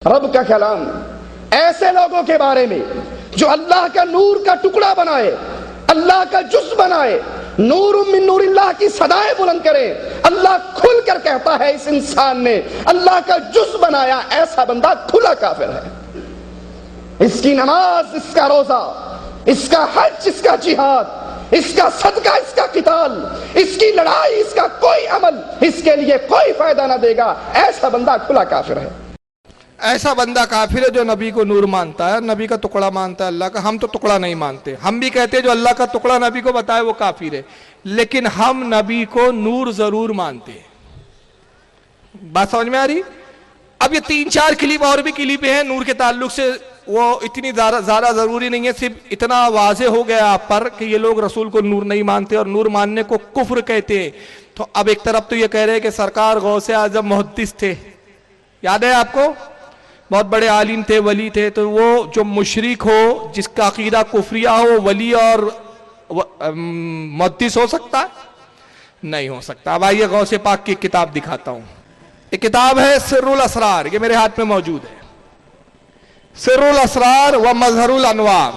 رب کا کلام ایسے لوگوں کے بارے میں جو اللہ کا نور کا ٹکڑا بنائے، اللہ کا جز بنائے، نور من نور اللہ کی صدائیں بلند کرے۔ اللہ کھل کر کہتا ہے اس انسان نے اللہ کا جز بنایا، ایسا بندہ کھلا کافر ہے۔ اس کی نماز، اس کا روزہ، اس کا حج، اس کا جہاد، اس کا صدقہ، اس کا قتال، اس کی لڑائی، اس کا کوئی عمل اس کے لیے کوئی فائدہ نہ دے گا، ایسا بندہ کھلا کافر ہے۔ ایسا بندہ کافر ہے جو نبی کو نور مانتا ہے، نبی کا ٹکڑا مانتا ہے اللہ کا۔ ہم تو ٹکڑا نہیں مانتے، ہم بھی کہتے ہیں جو اللہ کا ٹکڑا نبی کو بتائے وہ کافر ہے، لیکن ہم نبی کو نور ضرور مانتے ہیں۔ بات سمجھ میں آ رہی؟ اب یہ 3-4 کلپ اور بھی کلپ ہیں نور کے تعلق سے، وہ اتنی زیادہ ضروری نہیں ہے، صرف اتنا واضح ہو گیا آپ پر کہ یہ لوگ رسول کو نور نہیں مانتے اور نور ماننے کو کفر کہتے ہیں۔ تو اب ایک طرف تو یہ کہہ رہے ہیں کہ سرکار غوث اعظم محدث تھے، یاد ہے آپ کو؟ بہت بڑے عالم تھے، ولی تھے، تو وہ جو مشرک ہو، جس کا عقیدہ کفریہ ہو، ولی اور محدث ہو سکتا ہے؟ نہیں ہو سکتا۔ اب آئیے غوث پاک کی کتاب دکھاتا ہوں۔ یہ کتاب ہے سر الاسرار، یہ میرے ہاتھ میں موجود ہے۔ سر الاسرار و مظہر الانوار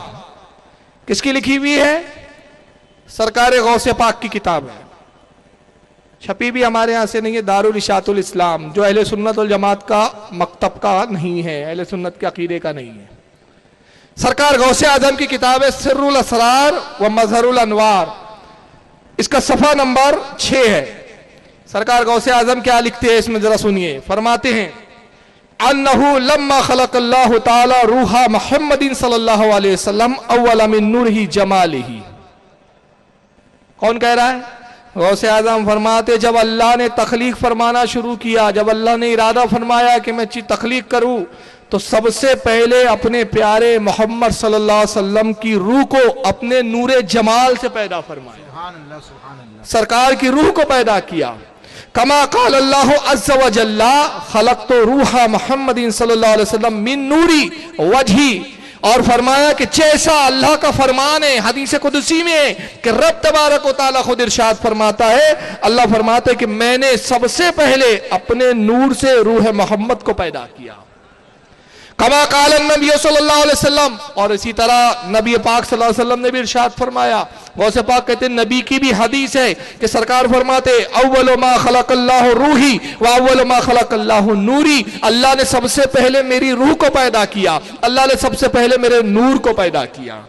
کس کی لکھی ہوئی ہے؟ سرکار غوث پاک کی کتاب ہے، چھپی بھی ہمارے ہاں سے نہیں ہے، دارالاشاعت الاسلام، جو اہل سنت والجماعت کا مکتب کا نہیں ہے، اہل سنت کے عقیدے کا نہیں ہے۔ سرکار غوث اعظم کی کتاب ہے سر الاسرار و مظہر الانوار، اس کا صفحہ نمبر 6 ہے۔ سرکار غوث اعظم کیا لکھتے ہیں اس میں ذرا سنیے۔ فرماتے ہیں انہو لما خلق اللہ تعالی روح محمد صلی اللہ علیہ وسلم اول من نورہ جمالہ۔ کون کہہ رہا ہے؟ غوث اعظم فرماتے جب اللہ نے تخلیق فرمانا شروع کیا، جب اللہ نے ارادہ فرمایا کہ میں تخلیق کروں، تو سب سے پہلے اپنے پیارے محمد صلی اللہ علیہ وسلم کی روح کو اپنے نور جمال سے پیدا فرمایا، سرکار کی روح کو پیدا کیا۔ کما قال اللہ عز و جل خلقت روح محمد صلی اللہ علیہ وسلم من نوری وجہی، اور فرمایا کہ جیسا اللہ کا فرمان ہے حدیث قدسی میں کہ رب تبارک و تعالیٰ خود ارشاد فرماتا ہے، اللہ فرماتا ہے کہ میں نے سب سے پہلے اپنے نور سے روح محمد کو پیدا کیا۔ کما قال النبی صلی اللہ علیہ وسلم، اور اسی طرح نبی پاک صلی اللہ علیہ وسلم نے بھی ارشاد فرمایا۔ غوث پاک کہتے ہیں نبی کی بھی حدیث ہے کہ سرکار فرماتے اول ما خلق اللہ روحی و اول ما خلق اللہ نوری، اللہ نے سب سے پہلے میری روح کو پیدا کیا، اللہ نے سب سے پہلے میرے نور کو پیدا کیا۔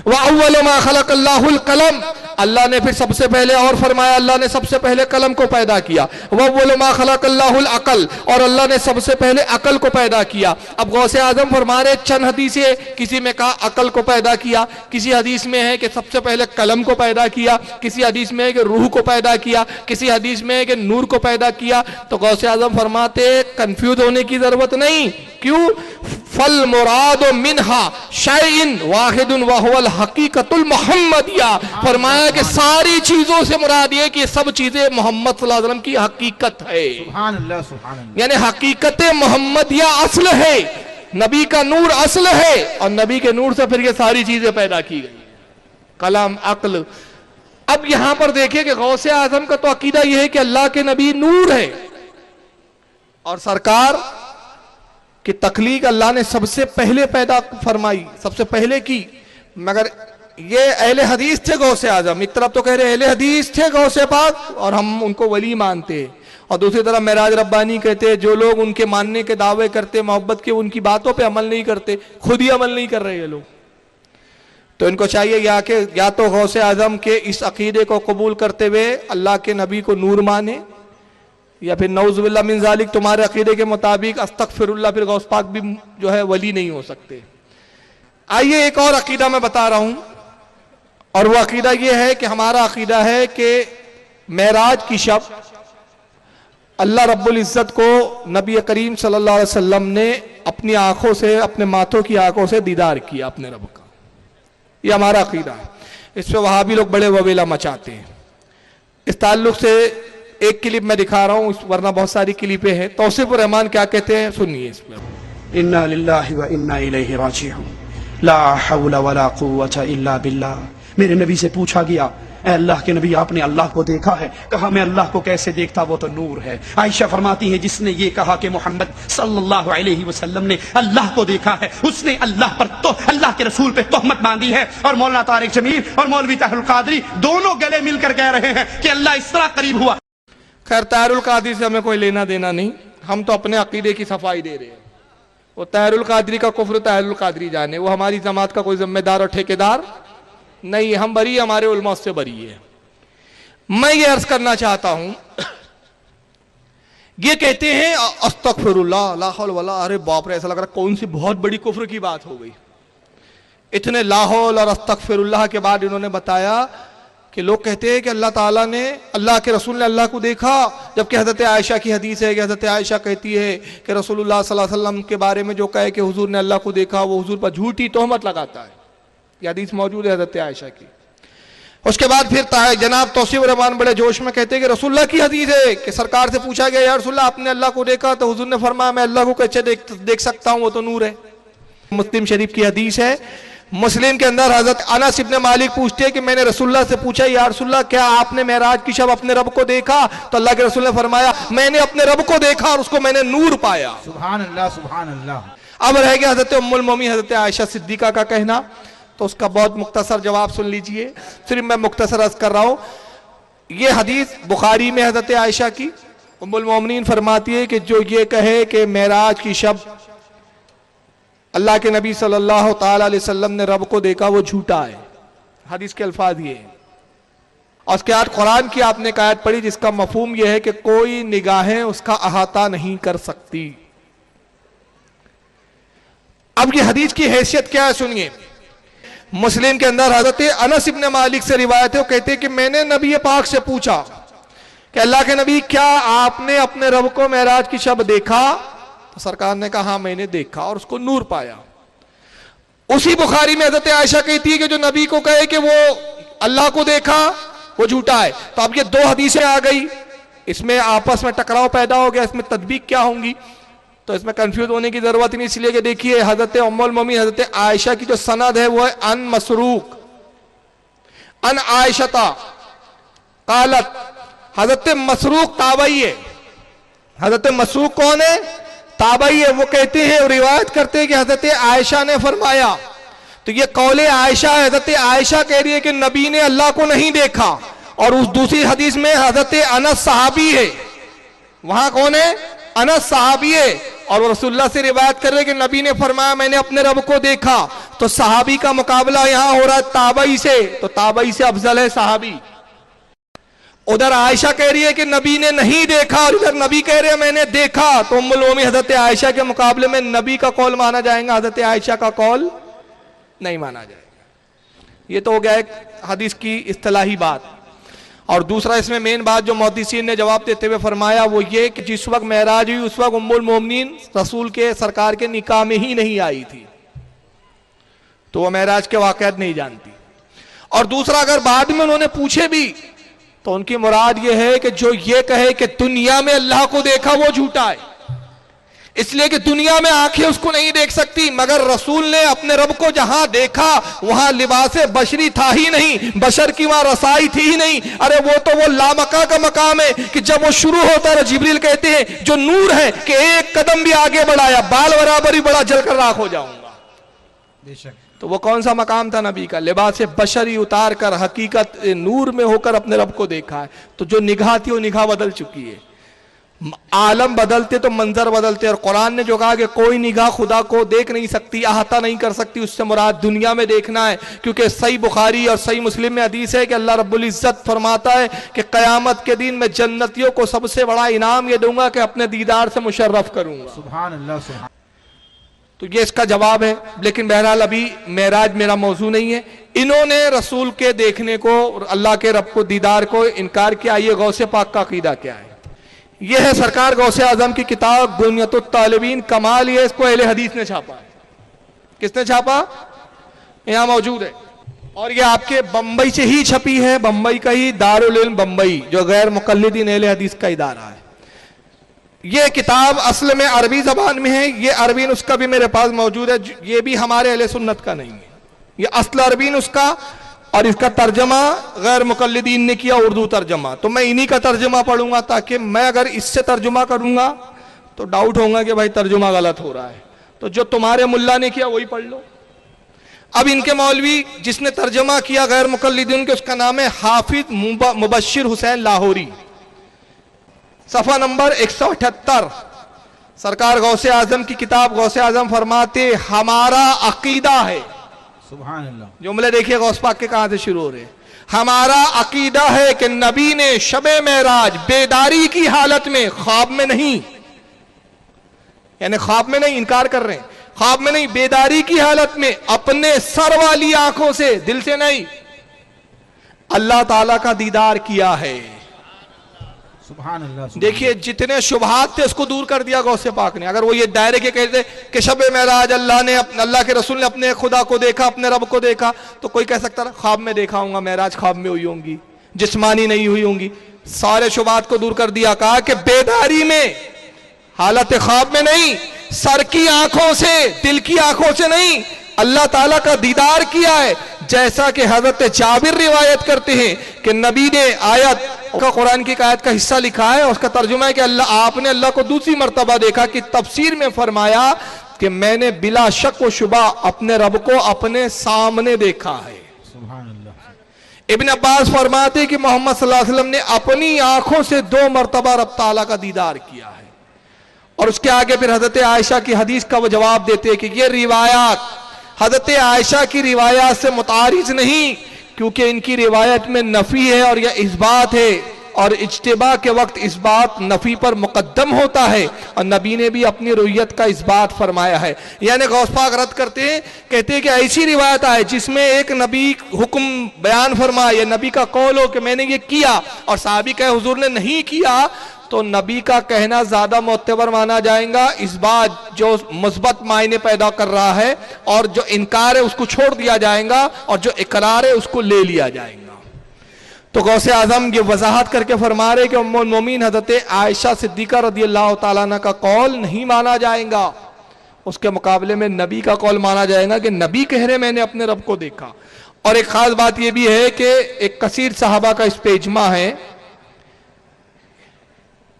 وَأَوَّلُ مَا خَلَقَ اللَّهُ الْقَلَمِ، اللہ نے پھر سب سے پہلے اور فرمایا اللہ نے سب سے پہلے قلم کو پیدا کیا۔ وَأَوَّلُ مَا خَلَقَ اللَّهُ الْعَقْلَ، اور اللہ نے سب سے پہلے عقل کو پیدا کیا۔ اب غوث اعظم فرما رہے چند حدیثیں، کسی میں کہا عقل کو پیدا کیا، کسی حدیث میں ہے کہ سب سے پہلے قلم کو پیدا کیا، کسی حدیث میں ہے کہ روح کو پیدا کیا، کسی حدیث میں ہے کہ نور کو پیدا کیا۔ تو غوث اعظم فرماتے کنفیوز ہونے کی ضرورت نہیں، کیوں؟ فَالْمُرَادُ مِنْهَا شَيْءٍ وَاحِدٌ وَهُوَ الْحَقِيقَةُ الْمُحَمَّدِيَّةُ، فرمایا کہ ساری چیزوں سے مراد یہ کہ یہ سب چیزیں محمد صلی اللہ علیہ وسلم کی حقیقت ہے، سبحان اللہ سبحان اللہ، یعنی حقیقت محمدیہ اصل ہے، نبی کا نور اصل ہے، اور نبی کے نور سے پھر یہ ساری چیزیں پیدا کی گئی، کلام، عقل۔ اب یہاں پر دیکھیں کہ غوث اعظم کا تو عقیدہ یہ ہے کہ اللہ کے نبی نور ہے، اور سرکار کہ تخلیق اللہ نے سب سے پہلے پیدا فرمائی، سب سے پہلے کی۔ مگر یہ اہل حدیث تھے غوث اعظم، ایک طرف تو کہہ رہے اہل حدیث تھے غوث پاک اور ہم ان کو ولی مانتے، اور دوسری طرف معراج ربانی کہتے جو لوگ ان کے ماننے کے دعوے کرتے محبت کے، ان کی باتوں پہ عمل نہیں کرتے، خود ہی عمل نہیں کر رہے یہ لوگ۔ تو ان کو چاہیے یا تو غوث اعظم کے اس عقیدے کو قبول کرتے ہوئے اللہ کے نبی کو نور مانے، یا پھر نعوذ باللہ من ذالک تمہارے عقیدے کے مطابق استغفر اللہ، پھر غوث پاک بھی جو ہے ولی نہیں ہو سکتے۔ آئیے ایک اور عقیدہ میں بتا رہا ہوں، اور وہ عقیدہ یہ ہے کہ ہمارا عقیدہ ہے کہ معراج کی شب اللہ رب العزت کو نبی کریم صلی اللہ علیہ وسلم نے اپنی آنکھوں سے، اپنے ماتھوں کی آنکھوں سے دیدار کیا اپنے رب کا، یہ ہمارا عقیدہ ہے۔ اس پہ وہابی لوگ بڑے وبیلا مچاتے ہیں۔ اس تعلق سے ایک کلپ میں دکھا رہا ہوں، ورنہ بہت ساری کلپیں ہیں۔ توصیف الرحمان کیا کہتے ہیں سنیے اس پر۔ انا للہ و انا الیہ راجعون، لا حول ولا قوة الا باللہ۔ میرے نبی سے پوچھا گیا اے اللہ کے نبی آپ نے اللہ کو دیکھا ہے؟ کہا میں اللہ کو کیسے دیکھتا، وہ تو نور ہے۔ عائشہ فرماتی ہے جس نے یہ کہا کہ محمد صلی اللہ علیہ وسلم نے اللہ کو دیکھا ہے، اس نے اللہ پر تو اللہ کے رسول پہ تہمت باندھی ہے۔ اور مولانا طارق جمیل اور مولوی طاہر القادری دونوں گلے مل کر کہہ رہے ہیں کہ اللہ اس طرح قریب ہوا۔ خیر طاہر القادری سے ہمیں کوئی لینا دینا نہیں، ہم تو اپنے عقیدے کی صفائی دے رہے ہیں۔ وہ طاہر القادری کا کفر طاہر القادری جانے، وہ ہماری جماعت کا کوئی ذمہ دار اور ٹھیکیدار نہیں، ہم بری، ہمارے علماء اس سے بری ہے۔ میں یہ عرض کرنا چاہتا ہوں، یہ کہتے ہیں استغفر اللہ لا حول ولا، ارے باپ رے، ایسا لگ رہا کون سی بہت بڑی کفر کی بات ہو گئی۔ اتنے لا حول اور استغفر اللہ کے بعد انہوں نے بتایا کہ لوگ کہتے ہیں کہ اللہ تعالیٰ نے، اللہ کے رسول نے اللہ کو دیکھا، جبکہ حضرت عائشہ کی حدیث ہے کہ حضرت عائشہ کہتی ہے کہ رسول اللہ صلی اللہ علیہ وسلم کے بارے میں جو کہے کہ حضور نے اللہ کو دیکھا، وہ حضور پر جھوٹی تہمت لگاتا ہے۔ یہ حدیث موجود ہے حضرت عائشہ کی۔ اس کے بعد پھر جناب توصیف الرحمان بڑے جوش میں کہتے ہیں کہ رسول اللہ کی حدیث ہے کہ سرکار سے پوچھا گیا یا رسول اللہ آپ نے اللہ کو دیکھا؟ تو حضور نے فرمایا میں اللہ کو کیسے دیکھ سکتا ہوں، وہ تو نور ہے۔ مسلم شریف کی حدیث ہے، مسلم کے اندر حضرت انس ابن مالک پوچھتے ہیں کہ میں نے رسول اللہ سے پوچھا یا رسول اللہ کیا آپ نے معراج کی شب اپنے رب کو دیکھا؟ تو اللہ کے رسول نے فرمایا میں نے اپنے رب کو دیکھا اور اس کو میں نے نور پایا۔ سبحان اللہ سبحان اللہ۔ اب رہ گیا حضرت ام المومنین حضرت عائشہ صدیقہ کا کہنا، تو اس کا بہت مختصر جواب سن لیجئے، صرف میں مختصر عرض کر رہا ہوں۔ یہ حدیث بخاری میں حضرت عائشہ کی، ام المومنین فرماتی ہے کہ جو یہ کہے کہ معراج کی شب اللہ کے نبی صلی اللہ تعالی علیہ وسلم نے رب کو دیکھا، وہ جھوٹا ہے۔ حدیث کے الفاظ یہ ہیں۔ اور اس کے بعد قرآن کی آپ نے ایک آیت پڑھی جس کا مفہوم یہ ہے کہ کوئی نگاہیں اس کا احاطہ نہیں کر سکتی۔ اب یہ حدیث کی حیثیت کیا ہے سنیے۔ مسلم کے اندر حضرت انس ابن مالک سے روایت ہے، وہ کہتے ہیں کہ میں نے نبی پاک سے پوچھا کہ اللہ کے نبی کیا آپ نے اپنے رب کو معراج کی شب دیکھا؟ تو سرکار نے کہا ہاں میں نے دیکھا اور اس کو نور پایا۔ اسی بخاری میں حضرت عائشہ کہتی ہے کہ جو نبی کو کہے کہ وہ اللہ کو دیکھا وہ جھوٹا ہے۔ تو اب یہ دو حدیثیں آ گئی، اس میں آپس میں ٹکراؤ پیدا ہو گیا، اس میں تطبیق کیا ہوں گی؟ تو اس میں کنفیوز ہونے کی ضرورت نہیں، اس لیے کہ دیکھیے حضرت ام المومنین حضرت عائشہ کی جو سند ہے وہ ہے ان مسروق ان عائشہ قالت، حضرت مسروق تابعی ہے۔ حضرت مسروق کون ہے؟ تابعی ہے۔ وہ کہتے ہیں، روایت کرتے ہیں کہ حضرت عائشہ نے فرمایا، تو یہ قول عائشہ ہے، حضرت عائشہ کہہ رہی ہے کہ نبی نے اللہ کو نہیں دیکھا، اور اس دوسری حدیث میں حضرت انس صحابی ہے، وہاں کون ہے؟ انس صحابی ہے، اور وہ رسول اللہ سے روایت کر رہے ہیں کہ نبی نے فرمایا میں نے اپنے رب کو دیکھا۔ تو صحابی کا مقابلہ یہاں ہو رہا ہے تابعی سے، تو تابعی سے افضل ہے صحابی۔ ادھر عائشہ کہہ رہی ہے کہ نبی نے نہیں دیکھا، اور ادھر نبی کہہ رہے ہیں میں نے دیکھا، تو ام المومنین حضرت عائشہ کے مقابلے میں نبی کا قول مانا جائے گا، حضرت عائشہ کا قول نہیں مانا جائے گا۔ یہ تو ہو گیا ایک حدیث کی اصطلاحی بات۔ اور دوسرا اس میں مین بات جو محدثین نے جواب دیتے ہوئے فرمایا وہ یہ کہ جس وقت معراج ہوئی اس وقت ام المومنین رسول کے سرکار کے نکاح میں ہی نہیں آئی تھی، تو وہ معراج کے واقعات نہیں جانتی۔ اور دوسرا اگر بعد میں انہوں نے پوچھے بھی تو ان کی مراد یہ ہے کہ جو یہ کہے کہ دنیا میں اللہ کو دیکھا وہ جھوٹا ہے، اس لیے کہ دنیا میں آنکھیں اس کو نہیں دیکھ سکتی، مگر رسول نے اپنے رب کو جہاں دیکھا وہاں لباس بشری تھا ہی نہیں، بشر کی وہاں رسائی تھی ہی نہیں۔ ارے وہ تو وہ لامکہ کا مقام ہے کہ جب وہ شروع ہوتا ہے جبریل کہتے ہیں جو نور ہے کہ ایک قدم بھی آگے بڑھایا بال برابر ہی بڑا جل کر راکھ ہو جاؤں گا۔ بے شک تو وہ کون سا مقام تھا نبی کا؟ لباس بشری اتار کر حقیقت نور میں ہو کر اپنے رب کو دیکھا ہے۔ تو جو نگاہ تھی وہ نگاہ بدل چکی ہے، عالم بدلتے تو منظر بدلتے، اور قرآن نے جو کہا کہ کوئی نگاہ خدا کو دیکھ نہیں سکتی، احاطہ نہیں کر سکتی، اس سے مراد دنیا میں دیکھنا ہے، کیونکہ صحیح بخاری اور صحیح مسلم میں حدیث ہے کہ اللہ رب العزت فرماتا ہے کہ قیامت کے دن میں جنتیوں کو سب سے بڑا انعام یہ دوں گا کہ اپنے دیدار سے مشرف کروں گا۔ سبحان اللہ سبحان۔ تو یہ اس کا جواب ہے، لیکن بہرحال ابھی معراج میرا موضوع نہیں ہے۔ انہوں نے رسول کے دیکھنے کو، اللہ کے رب کو دیدار کو انکار کیا۔ یہ غوث پاک کا عقیدہ کیا ہے؟ یہ ہے سرکار غوث اعظم کی کتاب بنیۃ الطالبین، کمال یہ اس کو اہل حدیث نے چھاپا ہے۔ کس نے چھاپا؟ یہاں موجود ہے، اور یہ آپ کے بمبئی سے ہی چھپی ہے، بمبئی کا ہی دارالعلم بمبئی جو غیر مقلدین اہل حدیث کا ادارہ ہے۔ یہ کتاب اصل میں عربی زبان میں ہے، یہ عربی اس کا بھی میرے پاس موجود ہے، یہ بھی ہمارے اہل سنت کا نہیں ہے، یہ اصل عربی اس کا اور اس کا ترجمہ غیر مقلدین نے کیا اردو ترجمہ. تو میں انہی کا ترجمہ پڑھوں گا تاکہ میں اگر اس سے ترجمہ کروں گا تو ڈاؤٹ ہوگا کہ بھائی ترجمہ غلط ہو رہا ہے. تو جو تمہارے ملا نے کیا وہی پڑھ لو. اب ان کے مولوی جس نے ترجمہ کیا غیر مقلدین کے، اس کا نام ہے حافظ مبشر حسین لاہوری. صفحہ نمبر 178. سرکار غوث اعظم کی کتاب غوث اعظم فرماتے ہمارا عقیدہ ہے. سبحان اللہ. جملے دیکھیے غوث پاک کے کہاں سے شروع ہو رہے ہیں. ہمارا عقیدہ ہے کہ نبی نے شب معراج بیداری کی حالت میں، خواب میں نہیں، یعنی خواب میں نہیں، انکار کر رہے ہیں، خواب میں نہیں، بیداری کی حالت میں اپنے سر والی آنکھوں سے، دل سے نہیں، اللہ تعالیٰ کا دیدار کیا ہے. سبحان اللہ. دیکھیے جتنے شبہات تھے اس کو دور کر دیا غوث پاک نے. اگر وہ یہ ڈائریکٹ کہتے کہ شب معراج اللہ کے رسول نے اپنے خدا کو دیکھا، اپنے رب کو دیکھا، تو کوئی کہہ سکتا ہے خواب میں دیکھا ہوں گا، معراج خواب میں ہوئی ہوں گی، جسمانی نہیں ہوئی ہوں گی. سارے شبہات کو دور کر دیا، کہا کہ بیداری میں، حالت خواب میں نہیں، سر کی آنکھوں سے، دل کی آنکھوں سے نہیں، اللہ تعالیٰ کا دیدار کیا ہے. جیسا کہ حضرت جابر روایت کرتے ہیں کہ نبی نے آیت کا، قرآن کی آیت کا حصہ لکھا ہے، اس کا ترجمہ ہے کہ آپ نے اللہ کو دوسری مرتبہ دیکھا، کہ تفسیر میں فرمایا کہ میں نے بلا شک و شبہ اپنے رب کو اپنے سامنے دیکھا ہے. سبحان اللہ. ابن عباس فرماتے کہ محمد صلی اللہ علیہ وسلم نے اپنی آنکھوں سے 2 مرتبہ رب تعالیٰ کا دیدار کیا ہے. اور اس کے آگے پھر حضرت عائشہ کی حدیث کا وہ جواب دیتے ہیں کہ یہ روایات حضرت عائشہ کی روایات سے متعارض نہیں، کیونکہ ان کی روایت میں نفی ہے اور یہ اثبات ہے، اور اجتباء کے وقت اس بات نفی پر مقدم ہوتا ہے، اور نبی نے بھی اپنی رؤیت کا اس بات فرمایا ہے. یعنی غوث پاک رد کرتے ہیں، کہتے ہیں کہ ایسی روایت آئے جس میں ایک نبی حکم بیان فرمائے، یا نبی کا قول ہو کہ میں نے یہ کیا، اور صحابی کہے حضور نے نہیں کیا، تو نبی کا کہنا زیادہ معتبر مانا جائے گا. اس بات جو مثبت معنی پیدا کر رہا ہے، اور جو انکار ہے اس کو چھوڑ دیا جائے گا، اور جو اقرار ہے اس کو لے لیا جائے گا. تو غوث اعظم یہ وضاحت کر کے فرما رہے کہ ام المومنین حضرت عائشہ صدیقہ رضی اللہ تعالیٰ عنہ کا قول نہیں مانا جائے گا، اس کے مقابلے میں نبی کا قول مانا جائے گا کہ نبی کہہ رہے میں نے اپنے رب کو دیکھا. اور ایک خاص بات یہ بھی ہے کہ ایک کثیر صحابہ کا اس پہ اجماع ہے،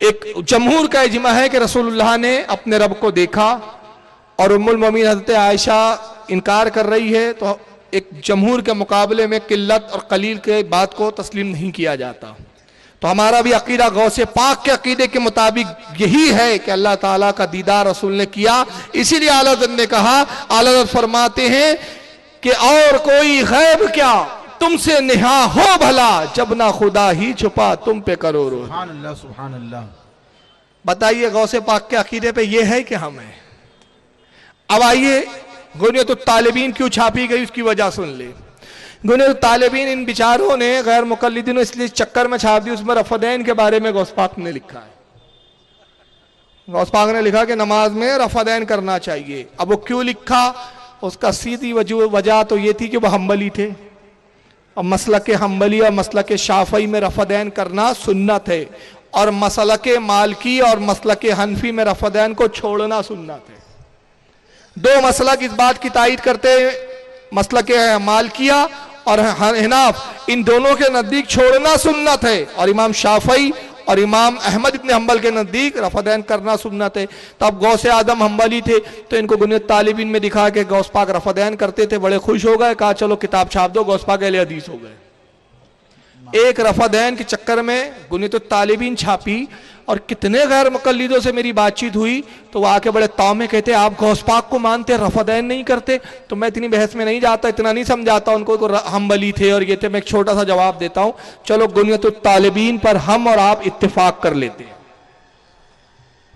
ایک جمہور کا اجماع ہے کہ رسول اللہ نے اپنے رب کو دیکھا، اور ام المومنین حضرت عائشہ انکار کر رہی ہے. تو ایک جمہور کے مقابلے میں قلت اور قلیل کے بات کو تسلیم نہیں کیا جاتا. تو ہمارا بھی عقیدہ غوث پاک کے عقیدے کے مطابق یہی ہے کہ اللہ تعالیٰ کا دیدار رسول نے کیا. اسی لیے اعلیٰ حضرت نے کہا، اعلیٰ حضرت فرماتے ہیں کہ اور کوئی غیب کیا تم سے نہا ہو بھلا، جب نہ خدا ہی چھپا تم پہ کرو رو. سبحان اللہ. سبحان اللہ. بتائیے غوث پاک کے عقیدے پہ یہ ہے کہ ہم ہیں. اب آئیے غنیمت الطالبین کیوں چھاپی گئی اس کی وجہ سن لے. غنیمت الطالبین ان بیچاروں نے غیر مقلدین اس لیے چکر میں چھاپ دی، اس میں رفدین کے بارے میں غوث پاک نے لکھا ہے. غوث پاک نے لکھا کہ نماز میں رفدین کرنا چاہیے. اب وہ کیوں لکھا، اس کا سیدھی وجہ تو یہ تھی کہ وہ حنبلی تھے، اور مسلک حنبلی اور مسلک شافعی میں رفدین کرنا سنت ہے، اور مسلک مالکی اور مسلک حنفی میں رفدین کو چھوڑنا سنت ہے. 2 مسلک اس بات کی تائید کرتے ہیں، مسلک مالکیہ اور حناف، ان دونوں کے نزدیک چھوڑنا سنت ہے، اور امام شافعی اور امام احمد ابن حنبل کے نزدیک رفدین کرنا سنت ہے. تو اب غوث اعظم حنبلی تھے، تو ان کو غنیمت طالبین میں دکھا کہ غوث پاک رفدین کرتے تھے، بڑے خوش ہو گئے، کہا چلو کتاب چھاپ دو، غوث پاک اہل حدیث ہو گئے. ایک رفدین کے چکر میں غنیمت الطالبین چھاپی، اور کتنے غیر مقلدوں سے میری بات چیت ہوئی تو وہ آ کے بڑے تاؤ میں کہتے آپ غوث پاک کو مانتے رفدین نہیں کرتے. تو میں اتنی بحث میں نہیں جاتا، اتنا نہیں سمجھاتا ان کو، حنبلی تھے اور یہ تھے. میں ایک چھوٹا سا جواب دیتا ہوں، چلو غنیمت الطالبین پر ہم اور آپ اتفاق کر لیتے ہیں.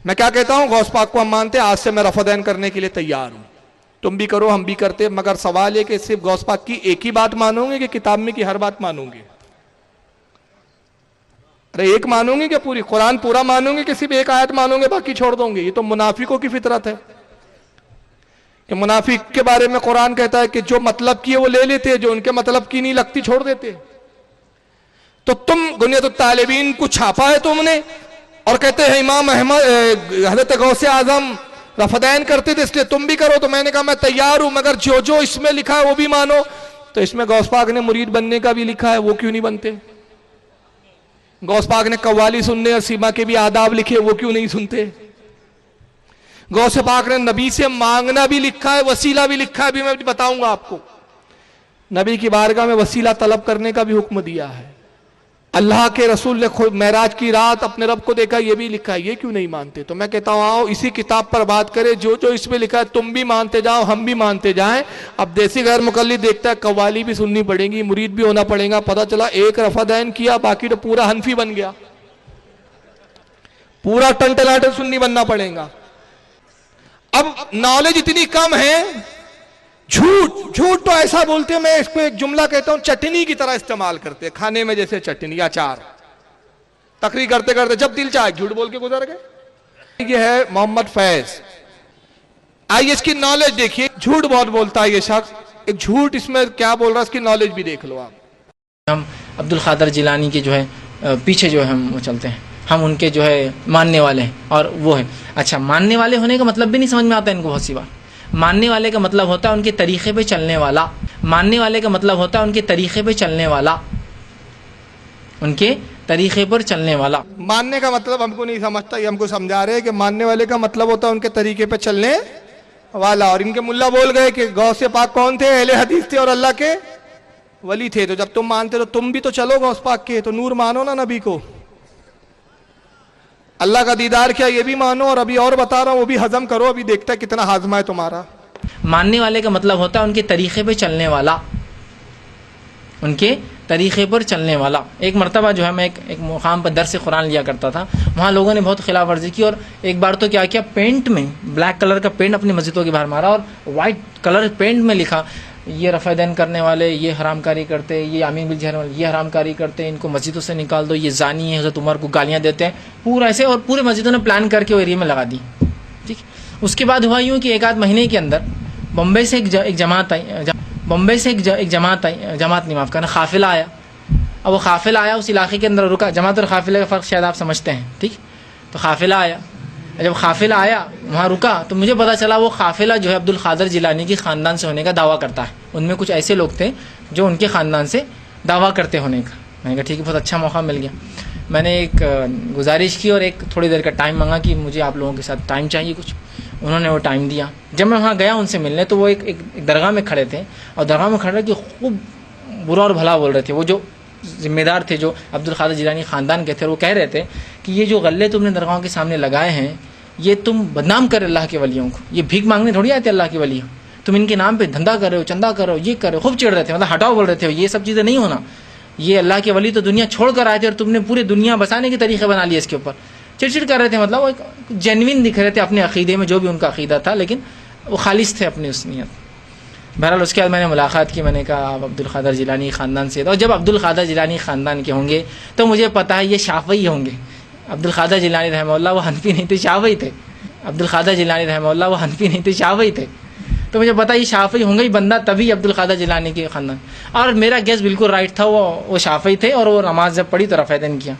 میں کیا کہتا ہوں، غوث پاک کو ہم مانتے، آج سے میں رفدین کرنے کے لیے تیار ہوں، تم بھی کرو ہم بھی کرتے. مگر سوال ہے کہ صرف غوث پاک کی ایک ہی بات مانوں گے کہ کتاب میں کی ہر بات مانوں گے؟ ارے ایک مانوں گے کہ پوری قرآن پورا مانوں گے کہ صرف ایک آیت مانوں گے باقی چھوڑ دوں گے؟ یہ تو منافقوں کی فطرت ہے کہ منافق کے بارے میں قرآن کہتا ہے کہ جو مطلب کی ہے وہ لے لیتے، جو ان کے مطلب کی نہیں لگتی چھوڑ دیتے. تو تم غنیمت الطالبین کو چھاپا ہے تم نے، اور کہتے ہیں امام احمد حضرت غوث اعظم رفدین کرتے تھے اس لیے تم بھی کرو. تو میں نے کہا میں تیار ہوں، مگر جو جو اس میں لکھا ہے وہ بھی مانو. تو اس میں غوث پاک نے مرید بننے کا بھی لکھا ہے، وہ کیوں نہیں بنتے؟ غوث پاک نے قوالی سننے اور سیما کے بھی آداب لکھے، وہ کیوں نہیں سنتے؟ غوث پاک نے نبی سے مانگنا بھی لکھا ہے، وسیلہ بھی لکھا ہے، بھی میں بتاؤں گا آپ کو۔ نبی کی بارگاہ میں وسیلہ طلب کرنے کا بھی حکم دیا ہے۔ اللہ کے رسول نے خود معراج کی رات اپنے رب کو دیکھا، یہ بھی لکھا ہے، یہ کیوں نہیں مانتے؟ تو میں کہتا ہوں آؤ اسی کتاب پر بات کرے، جو جو اس میں لکھا ہے تم بھی مانتے جاؤ، ہم بھی مانتے جائیں۔ اب دیسی غیر مقلد دیکھتا ہے قوالی بھی سننی پڑیں گی، مرید بھی ہونا پڑے گا، پتہ چلا ایک رفع دین کیا، باقی تو پورا حنفی بن گیا، پورا ٹنٹلاٹن سنی بننا پڑے گا۔ اب نالج اتنی کم ہے، جھوٹ تو ایسا بولتے ہیں، میں اس کو ایک جملہ کہتا ہوں، چٹنی کی طرح استعمال کرتے ہیں، کھانے میں جیسے چٹنی یا چار، تقریر کرتے کرتے جب دل چاہے جھوٹ بول کے گزر گئے۔ یہ ہے محمد فیض، آئیے اس کی نالج دیکھیے، جھوٹ بہت بولتا ہے یہ شخص، ایک جھوٹ اس میں کیا بول رہا ہے، اس کی نالج بھی دیکھ لو آپ۔ ہم عبد القادر جیلانی کے جو ہے پیچھے جو ہے ہم وہ چلتے ہیں، ہم ان کے جو ہے ماننے والے ہیں، اور وہ ہیں۔ اچھا، ماننے والے ہونے کا مطلب بھی نہیں سمجھ میں آتا ان کو بہت سی بار۔ ماننے والے کا مطلب ہوتا ہے ان کے طریقے پہ چلنے والا، ماننے والے کا مطلب ہوتا ہے ان کے طریقے پہ چلنے والا، ان کے طریقے پر چلنے والا۔ ماننے کا مطلب ہم کو نہیں سمجھتا، یہ ہم کو سمجھا رہے ہیں کہ ماننے والے کا مطلب ہوتا ہے ان کے طریقے پہ چلنے والا۔ اور ان کے ملا بول گئے کہ غوث پاک کون تھے؟ اہل حدیث تھے اور اللہ کے ولی تھے، تو جب تم مانتے تو تم بھی تو چلو غوث پاک کے، تو نور مانو نا نبی کو، اللہ کا دیدار کیا یہ بھی مانو، اور ابھی اور بتا رہا ہوں وہ بھی ہضم کرو، ابھی دیکھتا ہے کتنا ہاضمہ ہے تمہارا۔ ماننے والے کا مطلب ہوتا ہے ان کے طریقے پہ چلنے والا، ان کے طریقے پر چلنے والا۔ ایک مرتبہ جو ہے میں ایک مقام پر درس قرآن لیا کرتا تھا، وہاں لوگوں نے بہت خلاف ورزی کی، اور ایک بار تو کیا کیا، پینٹ میں بلیک کلر کا پینٹ اپنی مسجدوں کے باہر مارا، اور وائٹ کلر پینٹ میں لکھا یہ رفع دین کرنے والے، یہ حرام کاری کرتے، یہ آمین بالجہر والے یہ حرام کاری کرتے، ان کو مسجدوں سے نکال دو، یہ زانی ہے، حضرت عمر کو گالیاں دیتے ہیں، پورا ایسے، اور پورے مسجدوں نے پلان کر کے وہ ایریا میں لگا دی۔ ٹھیک، اس کے بعد ہوا یوں کہ ایک آدھ مہینے کے اندر بمبئی سے ایک جماعت آئی، جماعت نہیں معاف کرنا، قافلہ آیا۔ اب وہ قافلہ آیا، اس علاقے کے اندر رکا، جماعت اور قافلے کا فرق شاید آپ سمجھتے ہیں، ٹھیک؟ تو قافلہ آیا، جب قافلہ آیا وہاں رکا تو مجھے پتا چلا وہ قافلہ جو ہے عبد القادر جیلانی کے خاندان سے ہونے کا دعویٰ کرتا ہے۔ ان میں کچھ ایسے لوگ تھے جو ان کے خاندان سے دعویٰ کرتے ہونے کا۔ میں نے کہا ٹھیک ہے، بہت اچھا موقع مل گیا۔ میں نے ایک گزارش کی اور ایک تھوڑی دیر کا ٹائم مانگا کہ مجھے آپ لوگوں کے ساتھ ٹائم چاہیے کچھ، انہوں نے وہ ٹائم دیا۔ جب میں وہاں گیا ان سے ملنے تو وہ ایک درگاہ میں کھڑے تھے، اور درگاہ میں کھڑے کہ خوب برا اور بھلا بول رہے تھے۔ وہ جو ذمہ دار تھے جو عبد القادر جیلانی خاندان کے تھے، وہ کہہ رہے تھے کہ یہ جو غلے تم نے درگاہوں کے سامنے لگائے ہیں یہ تم بدنام کر اللہ کے ولیوں کو، یہ بھیک مانگنے تھوڑی آتے اللہ کے ولی، تم ان کے نام پہ دھندا کر رہے ہو، چندہ کر رہے ہو، یہ کر رہے ہو، خوب چڑھ رہے تھے، مطلب ہٹاؤ بول رہے تھے، یہ سب چیزیں نہیں ہونا، یہ اللہ کے ولی تو دنیا چھوڑ کر آئے تھے اور تم نے پورے دنیا بسانے کے طریقے بنا لیے اس کے اوپر، چڑ کر رہے تھے، مطلب وہ جینوین دکھ رہے تھے اپنے عقیدے میں، جو بھی ان کا عقیدہ تھا، لیکن وہ خالص تھے اپنی اس نیت۔ بہرحال اس کے بعد میں نے ملاقات کی، میں نے کہا آپ عبد القادر جیلانی خاندان سے، اور جب عبد القادر جیلانی خاندان کے ہوں گے تو مجھے پتہ ہے یہ شافعی ہوں گے۔ عبد القادر جیلانی رحمہ اللہ وہ حنفی نہیں تھے، شافعی تھے۔ عبد القادر جیلانی رحمہ اللہ وہ حنفی نہیں تھے، شافعی تھے، تو مجھے پتا یہ شافعی ہوں گے ہی بندہ، تبھی عبد القادر جیلانی کے خاندان، اور میرا گیس بالکل رائٹ تھا، وہ شافعی تھے، اور وہ نماز جب پڑھی تو رفع دین کیا۔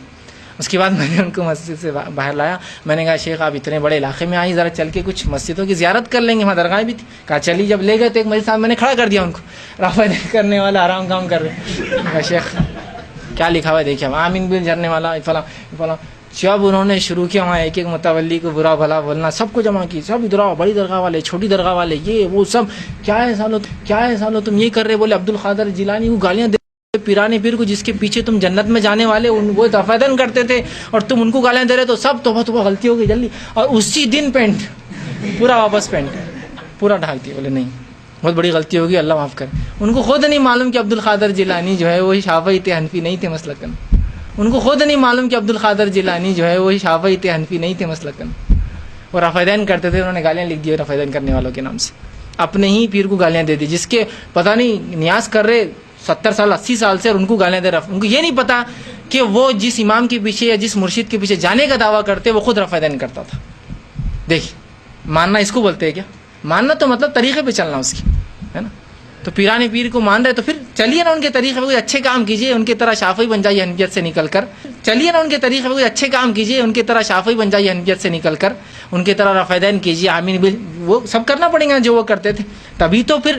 اس کے بعد میں نے ان کو مسجد سے باہر لایا، میں نے کہا شیخ آپ اتنے بڑے علاقے میں آئیں، ذرا چل کے کچھ مسجدوں کی زیارت کر لیں گے، وہاں درگاہیں بھی تھی۔ کہا چلیے، جب لے گئے تو ایک مسجد صاحب میں نے کھڑا کر دیا ان کو، رفع دین کرنے والا حرام کام کر رہے۔ کہا شیخ کیا لکھا ہوا ہے دیکھیے، آمین بل جھرنے والا فلاں فلاں۔ جب انہوں نے شروع کیا وہاں ایک ایک متولی کو برا بھلا بولنا، سب کو جمع کی، سب ادھر بڑی درگاہ والے، چھوٹی درگاہ والے، یہ وہ سب، کیا ہے سالو تم یہ کر رہے؟ بولے عبد القادر جیلانی کو گالیاں دے، پیرانے پیر کو جس کے پیچھے تم جنت میں جانے والے، وہ رفع دین کرتے تھے اور تم ان کو گالیاں دے رہے، تو سب توبہ غلطی ہو گئی جلدی، اور اسی دن پینٹ پورا واپس، پینٹ پورا ڈھال دیا۔ بولے نہیں بہت بڑی غلطی ہوگی، اللہ معاف کرے۔ ان کو خود نہیں معلوم کہ عبد القادر جیلانی جو ہے وہی شافعی تھے، حنفی نہیں تھے مسلکن۔ ان کو خود نہیں معلوم کہ عبد القادر جیلانی جو ہے وہی شافعی تھے، حنفی نہیں تھے مسلکن۔ وہ رفع دین کرتے تھے، انہوں نے گالیاں لکھ دی رفع دین کرنے والوں کے نام سے، اپنے ہی پیر کو گالیاں دے دی، جس کے پتہ نہیں نیاز کر رہے 70 سال 80 سال سے، اور ان کو گالیاں دے رہے۔ ان کو یہ نہیں پتا کہ وہ جس امام کے پیچھے یا جس مرشد کے پیچھے جانے کا دعویٰ کرتے وہ خود رفع دین کرتا تھا۔ دیکھیے ماننا اس کو بولتے ہیں کیا؟ ماننا تو مطلب طریقے پہ چلنا اس کی، ہے نا؟ تو پیرانے پیر کو مان رہے تو پھر چلیے نا ان کے طریقے پہ کوئی اچھے کام کیجیے، ان کی طرح شافعی بن جائیے حنفیت سے نکل کر۔ چلیے نا ان کے طریقے پہ کوئی اچھے کام کیجیے، ان کی طرح شافعی بن جائیے حنفیت سے نکل کر، ان کی طرح رفع دین کیجیے، آمین وہ سب کرنا پڑے گا جو وہ کرتے تھے، تبھی تو پھر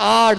8।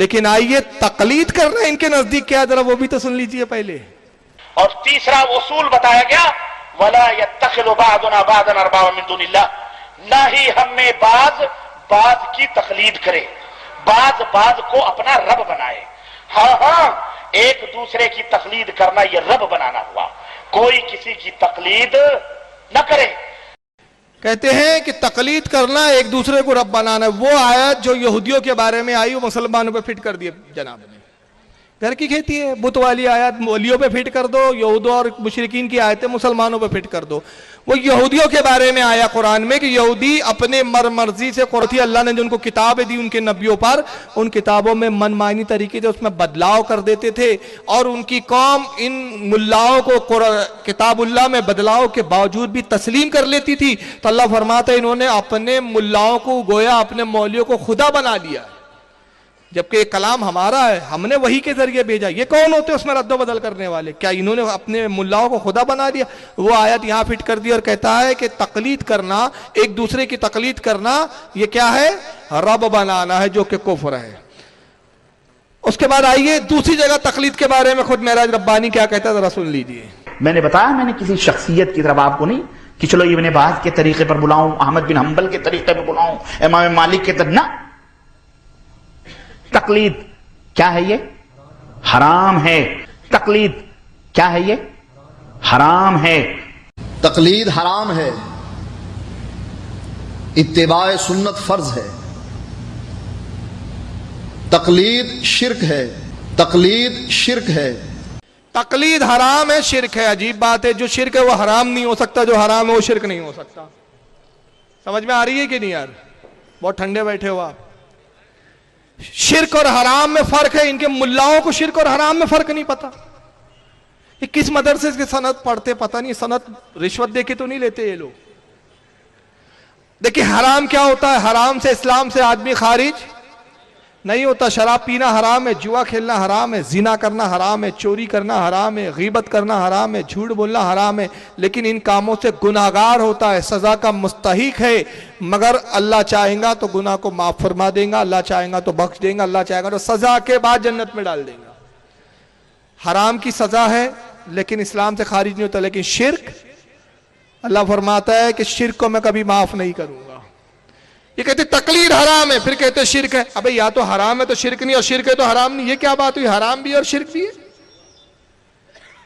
لیکن آئیے تقلید کرنا ان کے نزدیک کیا، ذرا وہ بھی تو سن لیجئے پہلے. اور تیسرا اصول بتایا گیا وَلَا يَتَّخِذُ بَعْضُنَا بَعْضًا أَرْبَابًا مِّن دُونِ اللَّهِ، نہ ہی ہم میں بعض کی تقلید کرے، بعض کو اپنا رب بنائے. ہاں ایک دوسرے کی تقلید کرنا یہ رب بنانا ہوا، کوئی کسی کی تقلید نہ کرے. کہتے ہیں کہ تقلید کرنا ایک دوسرے کو رب بنانا. وہ آیت جو یہودیوں کے بارے میں آئی وہ مسلمانوں پہ فٹ کر دی جناب نے. گھر کی کھیتی ہے، بت والی آیت مولیوں پہ فٹ کر دو، یہودوں اور مشرکین کی آیتیں مسلمانوں پہ فٹ کر دو. وہ یہودیوں کے بارے میں آیا قرآن میں کہ یہودی اپنے مرضی سے قرآن، اللہ نے جو ان کو کتابیں دی ان کے نبیوں پر، ان کتابوں میں من مانی طریقے سے اس میں بدلاؤ کر دیتے تھے، اور ان کی قوم ان ملاؤں کو کتاب اللہ میں بدلاؤ کے باوجود بھی تسلیم کر لیتی تھی. تو اللہ فرماتا ہے انہوں نے اپنے ملاؤں کو گویا اپنے مولیوں کو خدا بنا لیا، جبکہ یہ کلام ہمارا ہے، ہم نے وحی کے ذریعے بھیجا. یہ کون ہوتے اس میں رد و بدل کرنے والے؟ کیا انہوں نے اپنے ملاؤں کو خدا بنا دیا؟ وہ آیت یہاں فٹ کر دی اور کہتا ہے کہ تقلید کرنا، ایک دوسرے کی تقلید کرنا، یہ کیا ہے؟ رب بنانا ہے، جو کہ کفر ہے. اس کے بعد آئیے دوسری جگہ تقلید کے بارے میں خود معراج ربانی کیا کہتا ہے، ذرا سن لیجئے. میں نے بتایا میں نے کسی شخصیت کی طرف آپ کو نہیں کہ چلو ابن باز کے طریقے پر بلاؤں، احمد بن حنبل کے طریقے پر بلاؤں، امام مالک کے طریقے، نہ. تقلید کیا ہے؟ یہ حرام ہے. تقلید کیا ہے؟ یہ حرام ہے. تقلید حرام ہے، اتباع سنت فرض ہے. تقلید شرک ہے، تقلید شرک ہے. تقلید حرام ہے، شرک ہے. عجیب بات ہے، جو شرک ہے وہ حرام نہیں ہو سکتا، جو حرام ہے وہ شرک نہیں ہو سکتا. سمجھ میں آ رہی ہے کہ نہیں یار؟ بہت ٹھنڈے بیٹھے ہو آپ. شرک اور حرام میں فرق ہے. ان کے ملاؤں کو شرک اور حرام میں فرق نہیں پتا. یہ کس مدرسے کی سند پڑھتے پتہ نہیں، سند رشوت دے کے تو نہیں لیتے یہ لوگ. دیکھیں حرام کیا ہوتا ہے. حرام سے اسلام سے آدمی خارج نہیں ہوتا. شراب پینا حرام ہے، جوا کھیلنا حرام ہے، زنا کرنا حرام ہے، چوری کرنا حرام ہے، غیبت کرنا حرام ہے، جھوٹ بولنا حرام ہے. لیکن ان کاموں سے گناہگار ہوتا ہے، سزا کا مستحق ہے. مگر اللہ چاہیں گا تو گناہ کو معاف فرما دیں گا، اللہ چاہیں گا تو بخش دیں گا، اللہ چاہیں گا تو سزا کے بعد جنت میں ڈال دیں گا. حرام کی سزا ہے لیکن اسلام سے خارج نہیں ہوتا. لیکن شرک، اللہ فرماتا ہے کہ شرک کو میں کبھی معاف نہیں کروں گا. یہ کہتے تقلید حرام ہے، پھر کہتے شرک ہے. ابے یا تو حرام ہے تو شرک نہیں، اور شرک ہے تو حرام نہیں. یہ کیا بات ہوئی؟ حرام بھی اور شرک بھی ہے.